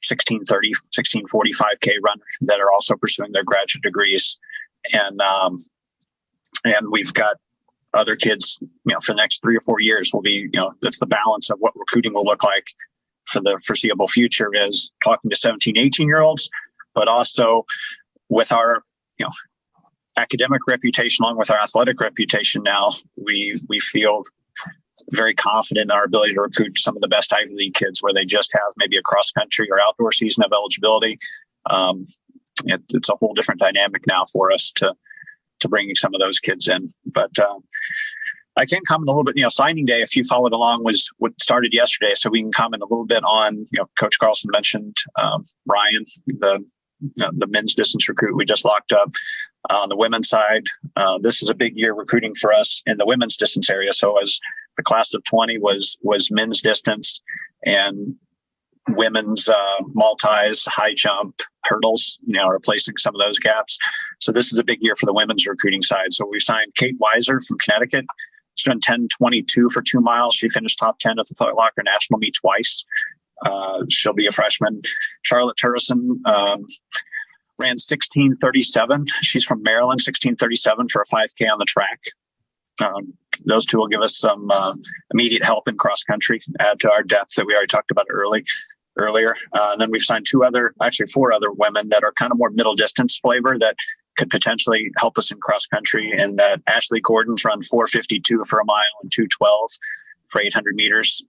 16:30, 16:45K runner that are also pursuing their graduate degrees. And we've got other kids, for the next 3 or 4 years will be, that's the balance of what recruiting will look like for the foreseeable future is talking to 17, 18-year-olds, but also with our, academic reputation along with our athletic reputation now, we feel very confident in our ability to recruit some of the best Ivy League kids where they just have maybe a cross country or outdoor season of eligibility. It's a whole different dynamic now for us to bringing some of those kids in. But I can comment a little bit, signing day, if you followed along, was what started yesterday. So we can comment a little bit on, Coach Carlson mentioned Ryan, the men's distance recruit we just locked up. On the women's side, this is a big year recruiting for us in the women's distance area. So as the class of 20 was men's distance and women's multis, high jump, hurdles, replacing some of those gaps. So this is a big year for the women's recruiting side. So we signed Kate Weiser from Connecticut. She's done 10:22 for 2 miles. She finished top 10 at the Foot Locker National Meet twice. She'll be a freshman. Charlotte Turrison ran 16:37. She's from Maryland, 16:37 for a 5K on the track. Those two will give us some immediate help in cross country, add to our depth that we already talked about earlier. And then we've signed 4 other women that are kind of more middle distance flavor that could potentially help us in cross country. And that Ashley Gordon's run 4:52 for a mile and 2:12 for 800 meters.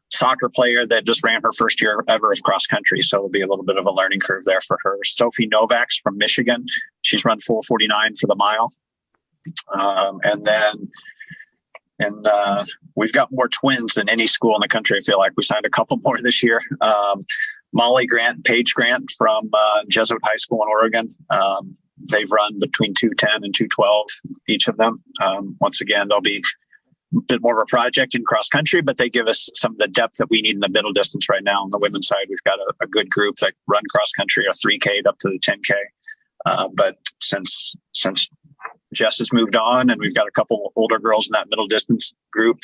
Soccer player that just ran her first year ever of cross country. So it'll be a little bit of a learning curve there for her. Sophie Novak's from Michigan. She's run 4:49 for the mile. And we've got more twins than any school in the country. I feel like we signed a couple more this year. Molly Grant, Paige Grant from Jesuit High School in Oregon. They've run between 2:10 and 2:12, each of them. Once again, they'll be a bit more of a project in cross country, but they give us some of the depth that we need in the middle distance right now. On the women's side, we've got a good group that run cross country, a 3K up to the 10K. But since Jess has moved on and we've got a couple older girls in that middle distance group,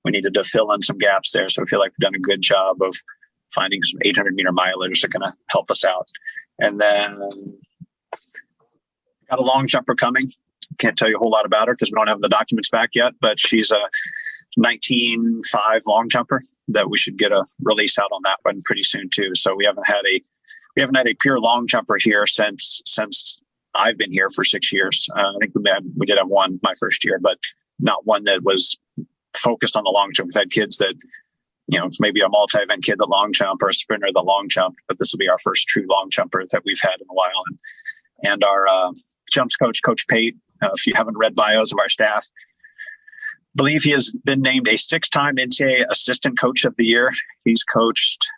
we needed to fill in some gaps there. So I feel like we've done a good job of finding some 800 meter milers that are going to help us out. And then Got a long jumper coming. Can't tell you a whole lot about her because we don't have the documents back yet, but she's a 19.5 long jumper that we should get a release out on that one pretty soon too. So we haven't had a pure long jumper here since I've been here for 6 years. I think we did have one my first year, but not one that was focused on the long jump. We've had kids that, maybe a multi-event kid that long jump or a sprinter that long jump, but this will be our first true long jumper that we've had in a while. And our jumps coach, Coach Pate, if you haven't read bios of our staff, believe he has been named a 6-time NCAA Assistant Coach of the Year. He's coached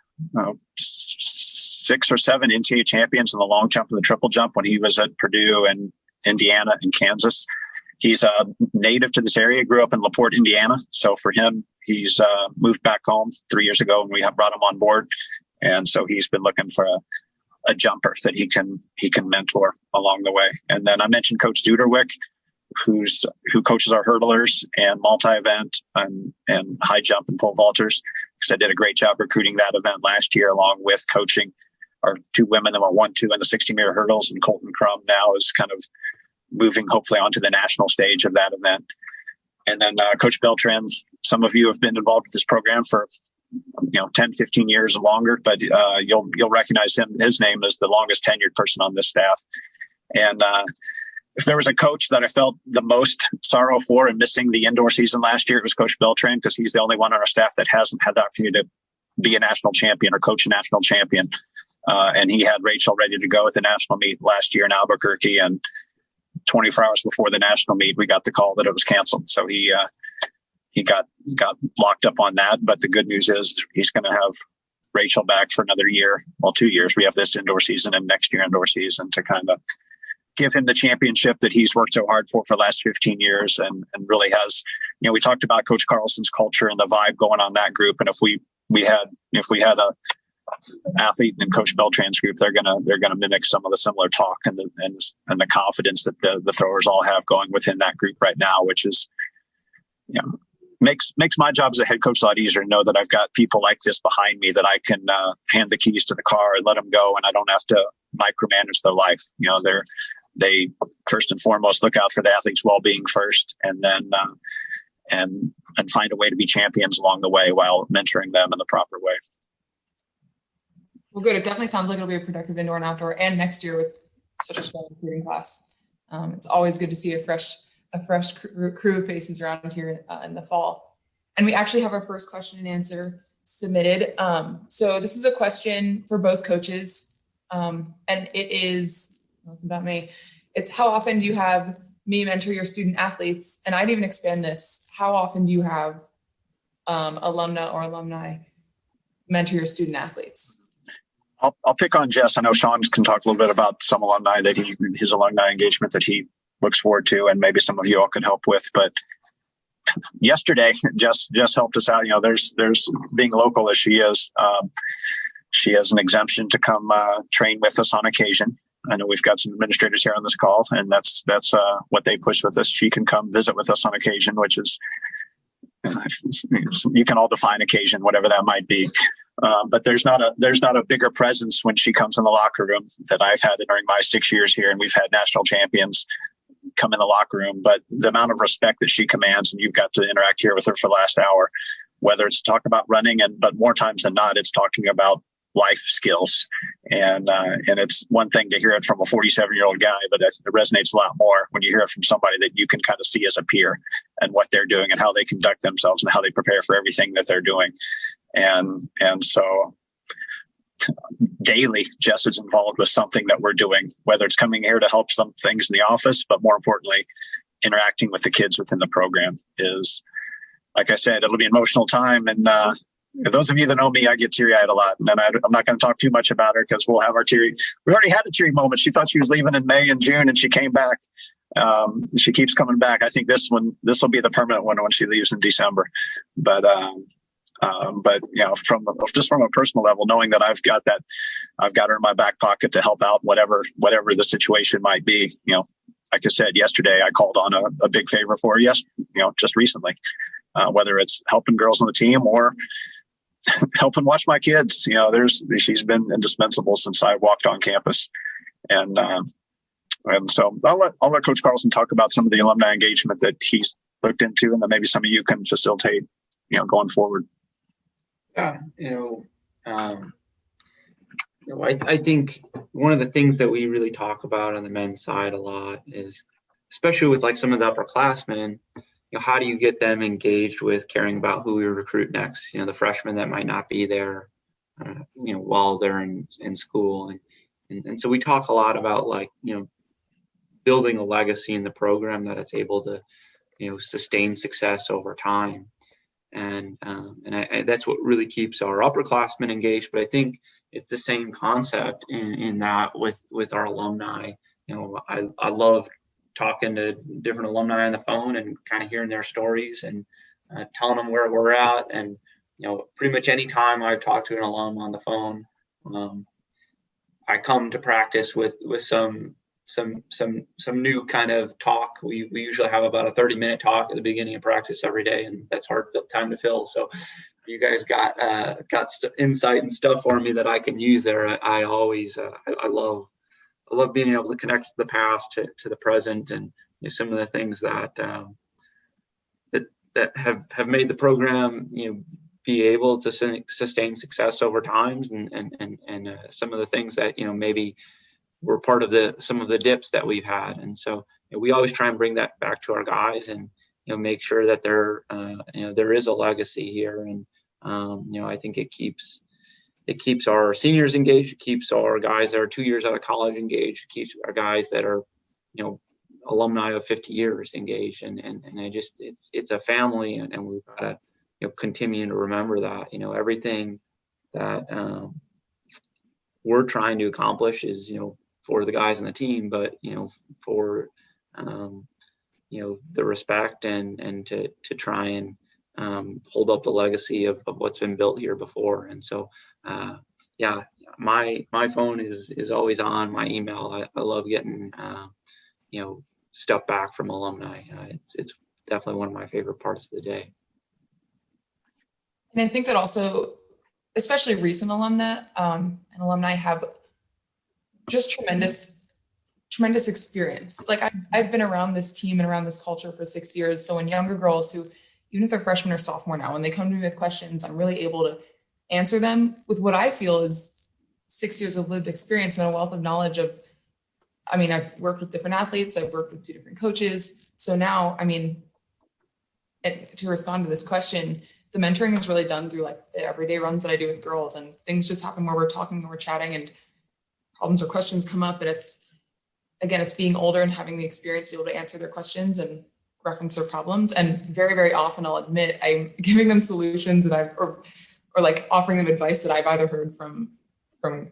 6 or 7 NCAA champions in the long jump and the triple jump when he was at Purdue and Indiana and Kansas. He's native to this area, grew up in LaPorte, Indiana. So for him, he's moved back home 3 years ago and we have brought him on board. And so he's been looking for a jumper that he can mentor along the way. And then I mentioned Coach Zuderwick, who coaches our hurdlers and multi-event and high jump and pole vaulters. Because I did a great job recruiting that event last year, along with coaching our 2 women that were 1-2 in the 60-meter hurdles. And Colton Crum now is kind of moving hopefully onto the national stage of that event. And then Coach Beltran, some of you have been involved with this program for 10, 15 years or longer, but you'll recognize his name as the longest tenured person on this staff. And if there was a coach that I felt the most sorrow for in missing the indoor season last year, it was Coach Beltran, because he's the only one on our staff that hasn't had the opportunity to be a national champion or coach a national champion. And he had Rachel ready to go at the national meet last year in Albuquerque, and 24 hours before the national meet, we got the call that it was canceled. So he got locked up on that. But the good news is he's going to have Rachel back for another year. Well, 2 years. We have this indoor season and next year indoor season to kind of give him the championship that he's worked so hard for the last 15 years and really has, we talked about Coach Carlson's culture and the vibe going on that group. And if we had a athlete in Coach Beltran's group, they're gonna mimic some of the similar talk and the confidence that the throwers all have going within that group right now, which is, makes my job as a head coach a lot easier to know that I've got people like this behind me that I can hand the keys to the car and let them go, and I don't have to micromanage their life. They first and foremost look out for the athlete's well-being first, and then and find a way to be champions along the way while mentoring them in the proper way. Well, good. It definitely sounds like it'll be a productive indoor and outdoor, and next year with such a strong recruiting class. It's always good to see a fresh crew of faces around here in the fall. And we actually have our first question and answer submitted. So this is a question for both coaches, and it is, well, it's about me. It's how often do you have me mentor your student athletes? And I'd even expand this. How often do you have alumna or alumni mentor your student athletes? I'll pick on Jess. I know Sean can talk a little bit about some alumni his alumni engagement that he looks forward to, and maybe some of you all can help with. But yesterday, Jess helped us out. There's being local as she is. She has an exemption to come train with us on occasion. I know we've got some administrators here on this call, and that's what they push with us. She can come visit with us on occasion, which is, you can all define occasion, whatever that might be. But there's not a bigger presence when she comes in the locker room that I've had during my 6 years here, and we've had national champions come in the locker room. But the amount of respect that she commands, and you've got to interact here with her for the last hour, whether it's talk about running, but more times than not, it's talking about life skills. And it's one thing to hear it from a 47-year-old guy, but it resonates a lot more when you hear it from somebody that you can kind of see as a peer and what they're doing and how they conduct themselves and how they prepare for everything that they're doing. And so daily, Jess is involved with something that we're doing, whether it's coming here to help some things in the office, but more importantly, interacting with the kids within the program is, like I said, it'll be an emotional time. And those of you that know me, I get teary-eyed a lot. And I'm not going to talk too much about her because we'll have our teary. We already had a teary moment. She thought she was leaving in May and June, and she came back. She keeps coming back. I think this will be the permanent one when she leaves in December. But from a personal level, knowing that I've got her in my back pocket to help out whatever the situation might be. Like I said yesterday, I called on a big favor for her. Just recently, whether it's helping girls on the team or helping watch my kids. She's been indispensable since I walked on campus, and And so I'll let Coach Carlson talk about some of the alumni engagement that he's looked into, and then maybe some of you can facilitate, going forward. Yeah, I think one of the things that we really talk about on the men's side a lot is, especially with like some of the upperclassmen, how do you get them engaged with caring about who we recruit next? The freshmen that might not be there, while they're in school, and so we talk a lot about building a legacy in the program that it's able to, sustain success over time. And that's what really keeps our upperclassmen engaged. But I think it's the same concept in that with our alumni. I love talking to different alumni on the phone and kind of hearing their stories and telling them where we're at. And pretty much any time I talk to an alum on the phone, I come to practice with some new kind of talk. We usually have about a 30-minute talk at the beginning of practice every day, and that's hard time to fill. So you guys got insight and stuff for me that I can use there. I always I love being able to connect the past to the present, and some of the things that have made the program be able to sustain success over times, and some of the things that maybe were part of some of the dips that we've had. And so we always try and bring that back to our guys, and make sure that there is a legacy here. And I think it keeps our seniors engaged, it keeps our guys that are 2 years out of college engaged, it keeps our guys that are alumni of 50 years engaged, and it's a family, and we've got to continue to remember that everything that we're trying to accomplish is for the guys on the team, but for the respect and to try and hold up the legacy of what's been built here before. And so my phone is always on, my email. I love getting stuff back from alumni. It's definitely one of my favorite parts of the day. And I think that also, especially recent alumni and alumni, have just tremendous experience. Like I've been around this team and around this culture for 6 years. So when younger girls who, even if they're freshmen or sophomore now, when they come to me with questions, I'm really able to answer them with what I feel is 6 years of lived experience and a wealth of knowledge of, I've worked with different athletes, I've worked with 2 different coaches. So now, to respond to this question, the mentoring is really done through like the everyday runs that I do with girls, and things just happen where we're talking and we're chatting, and problems or questions come up. And it's being older and having the experience to be able to answer their questions and reference their problems. And very, very often I'll admit I'm giving them solutions that or like offering them advice that I've either heard from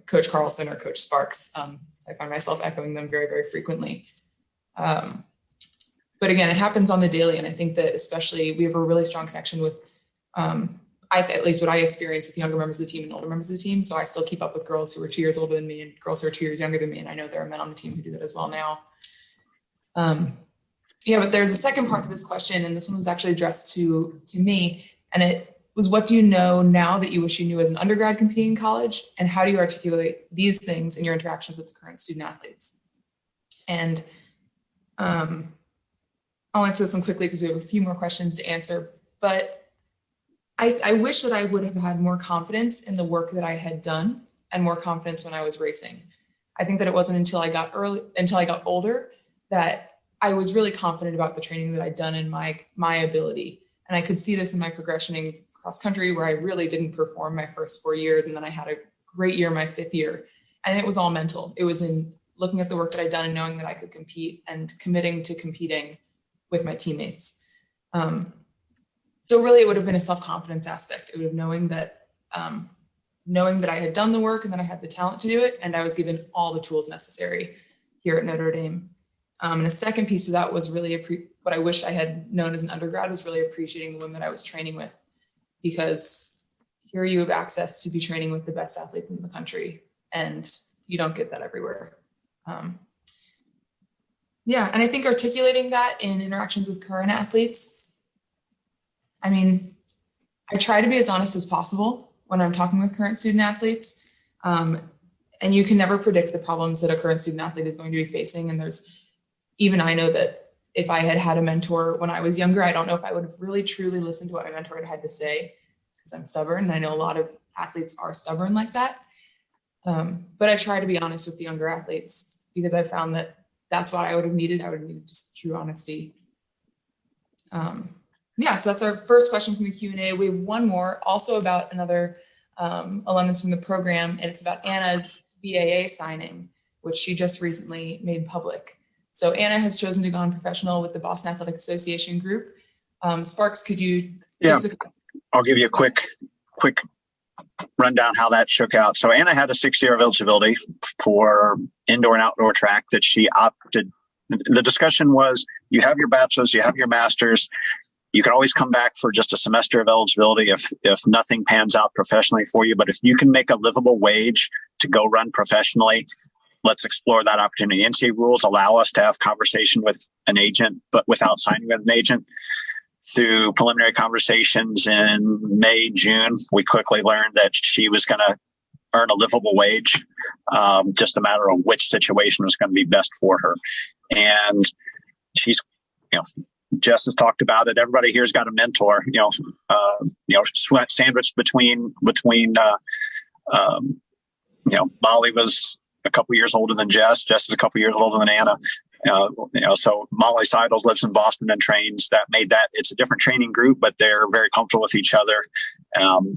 Coach Carlson or Coach Sparks. So I find myself echoing them very, very frequently. But again, it happens on the daily. And I think that especially we have a really strong connection with, at least what I experience with younger members of the team and older members of the team. So I still keep up with girls who are 2 years older than me and girls who are 2 years younger than me. And I know there are men on the team who do that as well now. But there's a second part to this question, and this one was actually addressed to me. And it was, what do you know now that you wish you knew as an undergrad competing in college? And how do you articulate these things in your interactions with the current student athletes? And I'll answer this one quickly because we have a few more questions to answer. But I wish that I would have had more confidence in the work that I had done and more confidence when I was racing. I think that it wasn't until I got older that I was really confident about the training that I'd done and my ability. And I could see this in my progression in cross country, where I really didn't perform my first 4 years. And then I had a great year my 5th year. And it was all mental. It was in looking at the work that I'd done and knowing that I could compete and committing to competing with my teammates. So really it would have been a self-confidence aspect. It would have knowing that I had done the work and that I had the talent to do it. And I was given all the tools necessary here at Notre Dame. And a second piece of that was really what I wish I had known as an undergrad was really appreciating the women that I was training with, because here you have access to be training with the best athletes in the country, and you don't get that everywhere. And I think articulating that in interactions with current athletes, I try to be as honest as possible when I'm talking with current student athletes. And And you can never predict the problems that a current student athlete is going to be facing. And I know that if I had had a mentor when I was younger, I don't know if I would have really truly listened to what my mentor had to say, because I'm stubborn. And I know a lot of athletes are stubborn like that. But I try to be honest with the younger athletes, because I found that that's what I would have needed. I would have needed just true honesty. So that's our first question from the Q&A. We have one more also about another alumnus from the program, and it's about Anna's BAA signing, which she just recently made public. So Anna has chosen to go on professional with the Boston Athletic Association group. Sparks, could you? I'll give you a quick rundown how that shook out. So Anna had a 6-year of eligibility for indoor and outdoor track that she opted. The discussion was, you have your bachelor's, you have your master's, you can always come back for just a semester of eligibility if nothing pans out professionally for you. But if you can make a livable wage to go run professionally, let's explore that opportunity. NCAA rules allow us to have conversation with an agent, but without signing with an agent. Through preliminary conversations in May, June, we quickly learned that she was going to earn a livable wage. Just a matter of which situation was going to be best for her. And she's, Jess has talked about it. Everybody here's got a mentor, sandwiched between Molly was a couple years older than Jess. Jess is a couple years older than Anna. So Molly Seidel lives in Boston and trains. It's a different training group, but they're very comfortable with each other.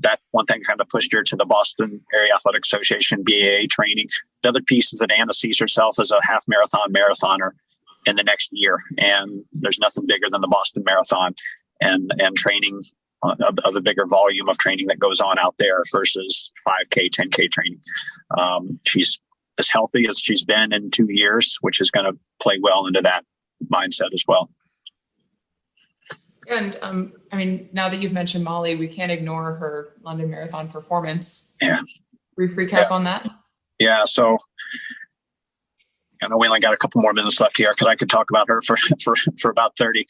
That one thing kind of pushed her to the Boston Area Athletic Association BAA training. The other piece is that Anna sees herself as a half marathoner in the next year. And there's nothing bigger than the Boston Marathon and training of the bigger volume of training that goes on out there versus 5K, 10K training. She's as healthy as she's been in 2 years, which is going to play well into that mindset as well. And now that you've mentioned Molly, we can't ignore her London Marathon performance. Yeah. Brief recap on that. Yeah. So I know we only got a couple more minutes left here because I could talk about her for about 30.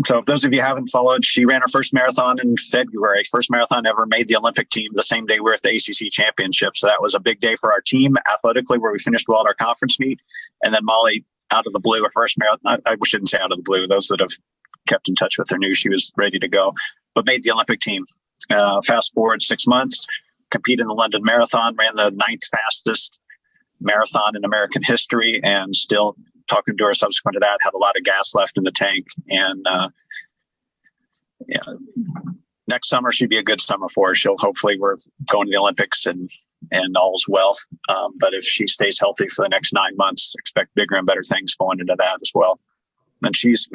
So if those of you haven't followed, she ran her first marathon in February, first marathon ever, made the Olympic team the same day we were at the ACC championship. So that was a big day for our team athletically, where we finished well at our conference meet. And then Molly, out of the blue, her first marathon, I shouldn't say out of the blue, those that have kept in touch with her knew she was ready to go, but made the Olympic team. Fast forward 6 months, competed in the London Marathon, ran the 9th fastest marathon in American history, and still, talking to her subsequent to that, had a lot of gas left in the tank. And next summer should be a good summer for her. We're going to the Olympics and all's well. But if she stays healthy for the next 9 months, expect bigger and better things going into that as well. And she's,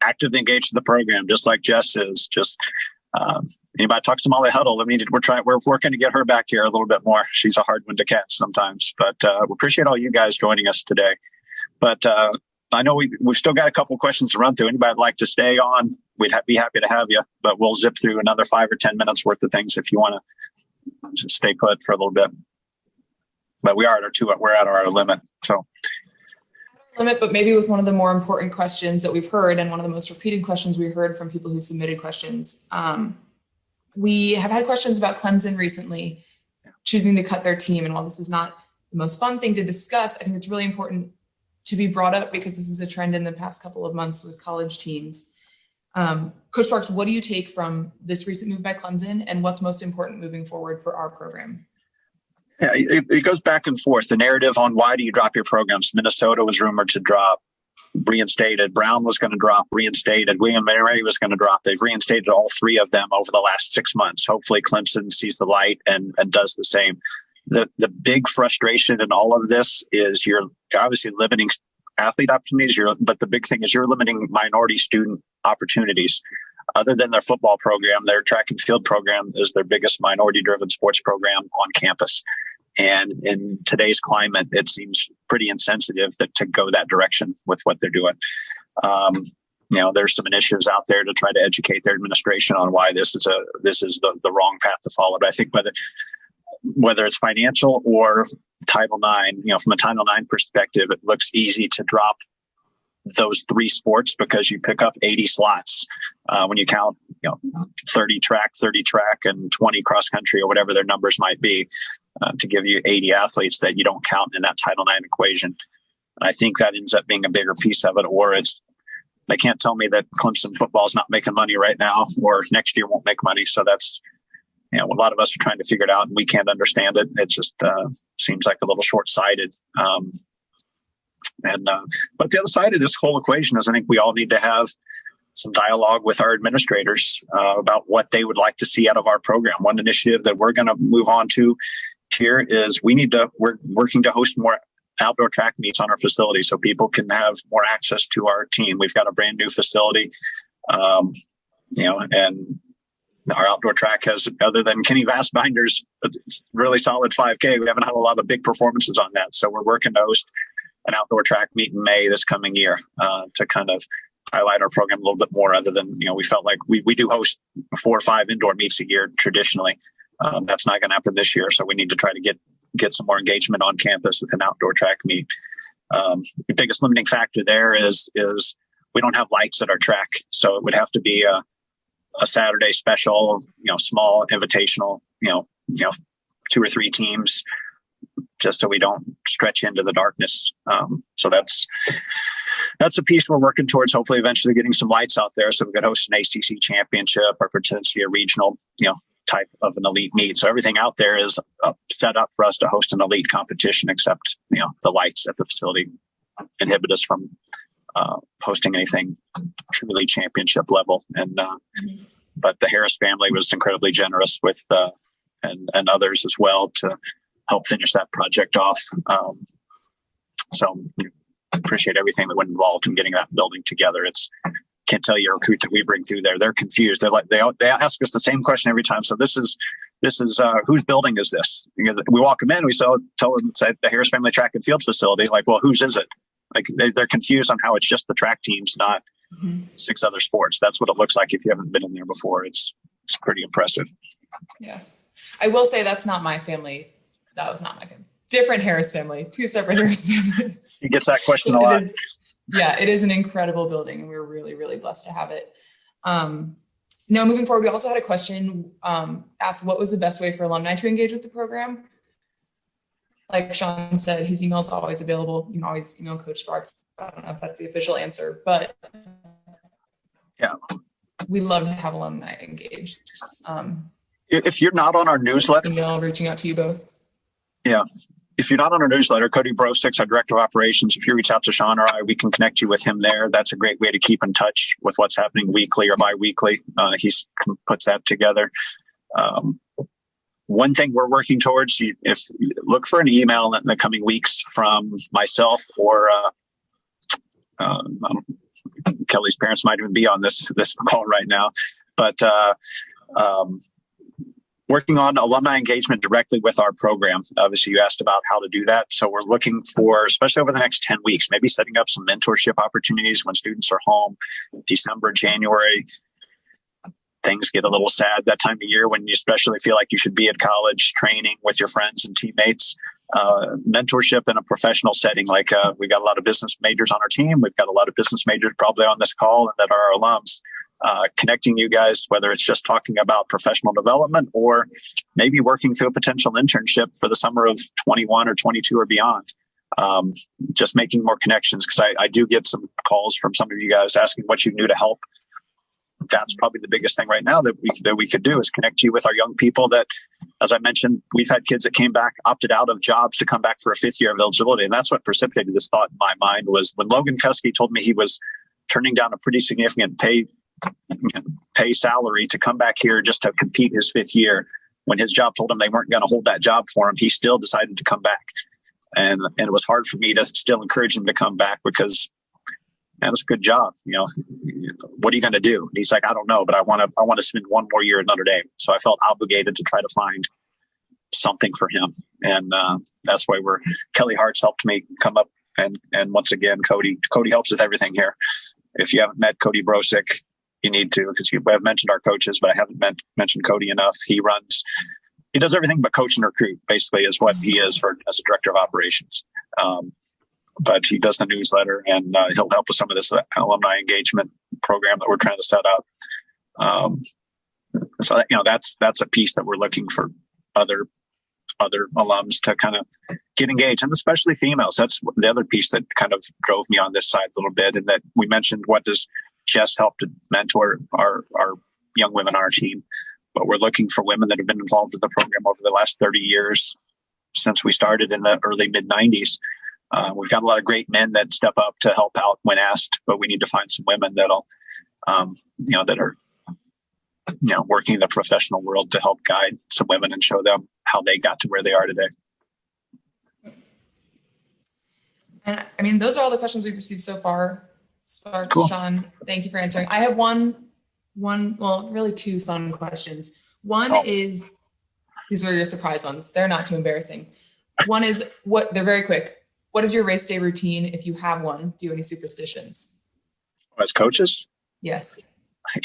actively engaged in the program, just like Jess is. Just anybody talks to Molly Huddle, we're working to get her back here a little bit more. She's a hard one to catch sometimes, but we appreciate all you guys joining us today. But I know we've still got a couple questions to run through. Anybody would like to stay on, we'd be happy to have you, but we'll zip through another 5 or 10 minutes worth of things if you want to just stay put for a little bit. But we're at our limit. So limit, but maybe with one of the more important questions that we've heard, and one of the most repeated questions we heard from people who submitted questions. We have had questions about Clemson recently choosing to cut their team. And while this is not the most fun thing to discuss, I think it's really important to be brought up because this is a trend in the past couple of months with college teams. Coach Sparks, what do you take from this recent move by Clemson, and what's most important moving forward for our program? Yeah, it goes back and forth. The narrative on why do you drop your programs? Minnesota was rumored to drop, reinstated. Brown was going to drop, reinstated. William & Mary was going to drop. They've reinstated all 3 of them over the last 6 months. Hopefully Clemson sees the light and does the same. The big frustration in all of this is you're obviously limiting athlete opportunities, but the big thing is you're limiting minority student opportunities. Other than their football program, their track and field program is their biggest minority-driven sports program on campus. And in today's climate, it seems pretty insensitive to go that direction with what they're doing. There's some initiatives out there to try to educate their administration on why this is the wrong path to follow. But I think whether it's financial or Title IX, from a Title IX perspective, it looks easy to drop those three sports because you pick up 80 slots when you count 30 track, and 20 cross country or whatever their numbers might be, to give you 80 athletes that you don't count in that Title IX equation. And I think that ends up being a bigger piece of it, or they can't tell me that Clemson football is not making money right now, or next year won't make money. So that's, a lot of us are trying to figure it out and we can't understand it. It just seems like a little short-sighted. But the other side of this whole equation is I think we all need to have some dialogue with our administrators about what they would like to see out of our program. One initiative that we're going to move on to here is we're working to host more outdoor track meets on our facility so people can have more access to our team. We've got a brand new facility, and our outdoor track has, other than Kenny Vastbinder's really solid 5K, we haven't had a lot of big performances on that. So we're working to host an outdoor track meet in May this coming year to kind of highlight our program a little bit more, other than, we felt like we do host 4 or 5 indoor meets a year traditionally. That's not going to happen this year. So we need to try to get some more engagement on campus with an outdoor track meet. The biggest limiting factor there is we don't have lights at our track. So it would have to be a Saturday special, small invitational, 2 or 3 teams, just so we don't stretch into the darkness. So that's a piece we're working towards, hopefully eventually getting some lights out there so we could host an ACC championship or potentially a regional, type of an elite meet. So everything out there is set up for us to host an elite competition, except, the lights at the facility inhibit us from hosting anything truly championship level. And but the Harris family was incredibly generous with and others as well to help finish that project off. So I appreciate everything that went involved in getting that building together. Can't tell you a recruit that we bring through there. They're confused. They're like, they ask us the same question every time. So this is whose building is this? We walk them in, we tell them it's the Harris Family Track and Field Facility. Like, well, whose is it? Like they're confused on how it's just the track teams, not 6 other sports. That's what it looks like if you haven't been in there before. It's pretty impressive. Yeah. I will say that's not my family. That was not my family. Different Harris family, 2 separate Harris families. He gets that question a lot. It is an incredible building and we're really, really blessed to have it. Now moving forward, we also had a question asked, what was the best way for alumni to engage with the program? Like Sean said, his email is always available. You can always email Coach Sparks. I don't know if that's the official answer, but yeah, we love to have alumni engaged. If you're not on our newsletter, email reaching out to you both. Yeah. If you're not on our newsletter, Cody Brosick, our director of operations, if you reach out to Sean or I, we can connect you with him there. That's a great way to keep in touch with what's happening weekly or bi-weekly. He puts that together. One thing we're working towards, look for an email in the coming weeks from myself or Kelly's parents might even be on this call right now, but working on alumni engagement directly with our program. Obviously, you asked about how to do that. So we're looking for, especially over the next 10 weeks, maybe setting up some mentorship opportunities when students are home, December, January. Things get a little sad that time of year when you especially feel like you should be at college training with your friends and teammates. Mentorship in a professional setting, like we got a lot of business majors on our team. We've got a lot of business majors probably on this call and that are our alums. Connecting you guys, whether it's just talking about professional development or maybe working through a potential internship for the summer of 21 or 22 or beyond. Just making more connections, because I do get some calls from some of you guys asking what you knew to help. That's probably the biggest thing right now that we could do is connect you with our young people that, as I mentioned, we've had kids that came back, opted out of jobs to come back for a 5th year of eligibility. And that's what precipitated this thought in my mind was when Logan Kuski told me he was turning down a pretty significant pay salary to come back here just to compete his 5th year. When his job told him they weren't going to hold that job for him, he still decided to come back. And it was hard for me to still encourage him to come back because, man, it's a good job. What are you going to do? And he's like, I don't know, but I want to spend 1 more year at Notre Dame. So I felt obligated to try to find something for him. And that's why Kelly Hart's helped me come up. And once again, Cody helps with everything here. If you haven't met Cody Brosick, you need to, because you have mentioned our coaches, but I haven't mentioned Cody enough. He does everything but coach and recruit, basically, is what he is as a director of operations. but he does the newsletter, and he'll help with some of this alumni engagement program that we're trying to set up. So that's a piece that we're looking for other alums to kind of get engaged, and especially females. That's the other piece that kind of drove me on this side a little bit. And that we mentioned, what does Jess help to mentor our young women on our team? But we're looking for women that have been involved in the program over the last 30 years since we started in the early mid 90s. We've got a lot of great men that step up to help out when asked, but we need to find some women that'll, that are, working in the professional world to help guide some women and show them how they got to where they are today. And I mean, those are all the questions we've received so far. Sparks, Cool. Sean, thank you for answering. I have really two fun questions. One is, these were your surprise ones. They're not too embarrassing. One is, they're very quick. What is your race day routine, if you have one? Do you have any superstitions? As coaches? Yes. I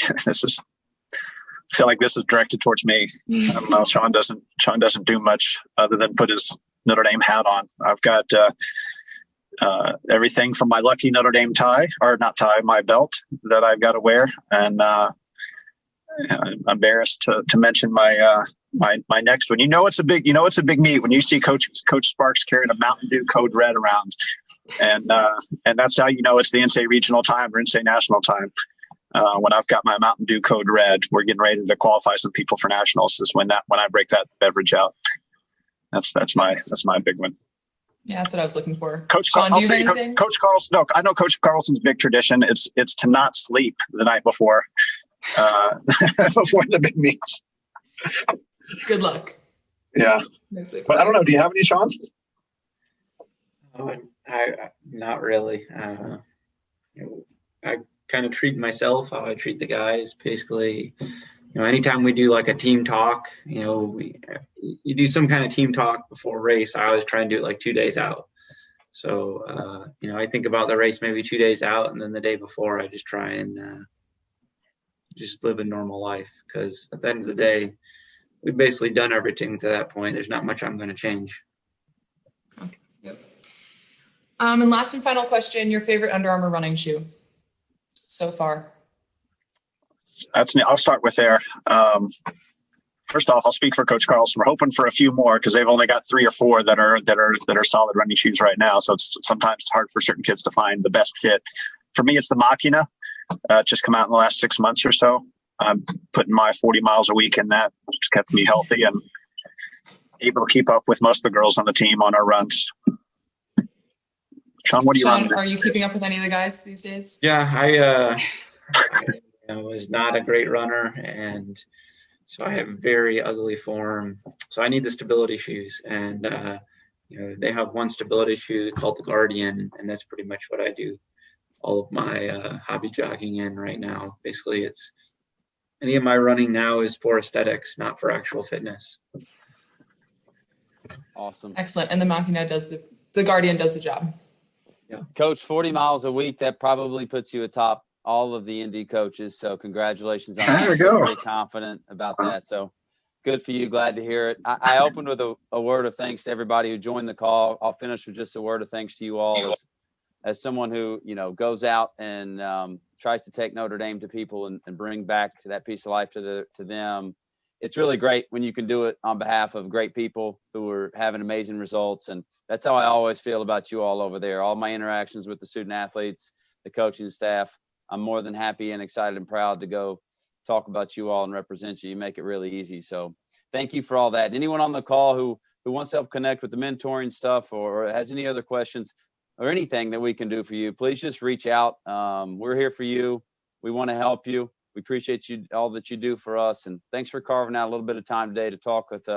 feel like this is directed towards me. I don't know. Sean doesn't do much other than put his Notre Dame hat on. I've got everything from my lucky Notre Dame my belt that I've got to wear, and I'm embarrassed to mention my next one. It's a big meet when you see Coach Sparks carrying a Mountain Dew Code Red around, and that's how you know it's the NCAA regional time or NCAA national time. When I've got my Mountain Dew Code Red, we're getting ready to qualify some people for nationals. Is when I break that beverage out. That's my big one. Yeah, that's what I was looking for. Coach, Sean, do you have anything? Coach Carlson. No, I know Coach Carlson's big tradition. It's to not sleep the night before, before the big meets. Good luck. Yeah, but I don't know. Do you have any, Sean? I not really. I kind of treat myself how I treat the guys. Basically, anytime we do like a team talk, you do some kind of team talk before race. I always try and do it like 2 days out. So, I think about the race maybe 2 days out, and then the day before I just try and just live a normal life. Because at the end of the day, we've basically done everything to that point. There's not much I'm going to change. Okay. Yep. And last and final question, your favorite Under Armour running shoe so far? I'll start with there. First off, I'll speak for Coach Carlson. We're hoping for a few more because they've only got 3 or 4 that are solid running shoes right now. So it's sometimes hard for certain kids to find the best fit. For me, it's the Machina. Just come out in the last 6 months or so. I'm putting my 40 miles a week in that. It's kept me healthy and able to keep up with most of the girls on the team on our runs. Sean, what do you run? Are you keeping up with any of the guys these days? Yeah, I was not a great runner, and so I have very ugly form. So I need the stability shoes, and they have one stability shoe called the Guardian, and that's pretty much what I do all of my hobby jogging in right now. Basically, it's any of my running now is for aesthetics, not for actual fitness. Awesome. Excellent. And the Machina the Guardian does the job. Yeah. Coach, 40 miles a week, that probably puts you atop all of the ND coaches. So congratulations on that. There we go. Very confident about that. So good for you. Glad to hear it. I opened with a word of thanks to everybody who joined the call. I'll finish with just a word of thanks to you all as someone who, goes out and tries to take Notre Dame to people and bring back that piece of life to them. It's really great when you can do it on behalf of great people who are having amazing results. And that's how I always feel about you all over there. All my interactions with the student athletes, the coaching staff, I'm more than happy and excited and proud to go talk about you all and represent you. You make it really easy. So thank you for all that. Anyone on the call who wants to help connect with the mentoring stuff or has any other questions or anything that we can do for you, please just reach out. We're here for you. We want to help you. We appreciate you, all that you do for us. And thanks for carving out a little bit of time today to talk with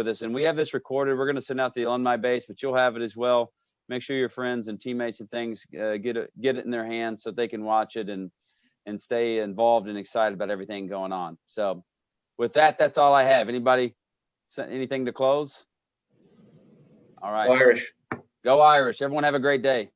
us. And we have this recorded. We're going to send out the alumni base, but you'll have it as well. Make sure your friends and teammates and things get it in their hands so they can watch it and stay involved and excited about everything going on. So with that, that's all I have. Anybody, anything to close? All right. Go Irish. Go Irish. Everyone have a great day.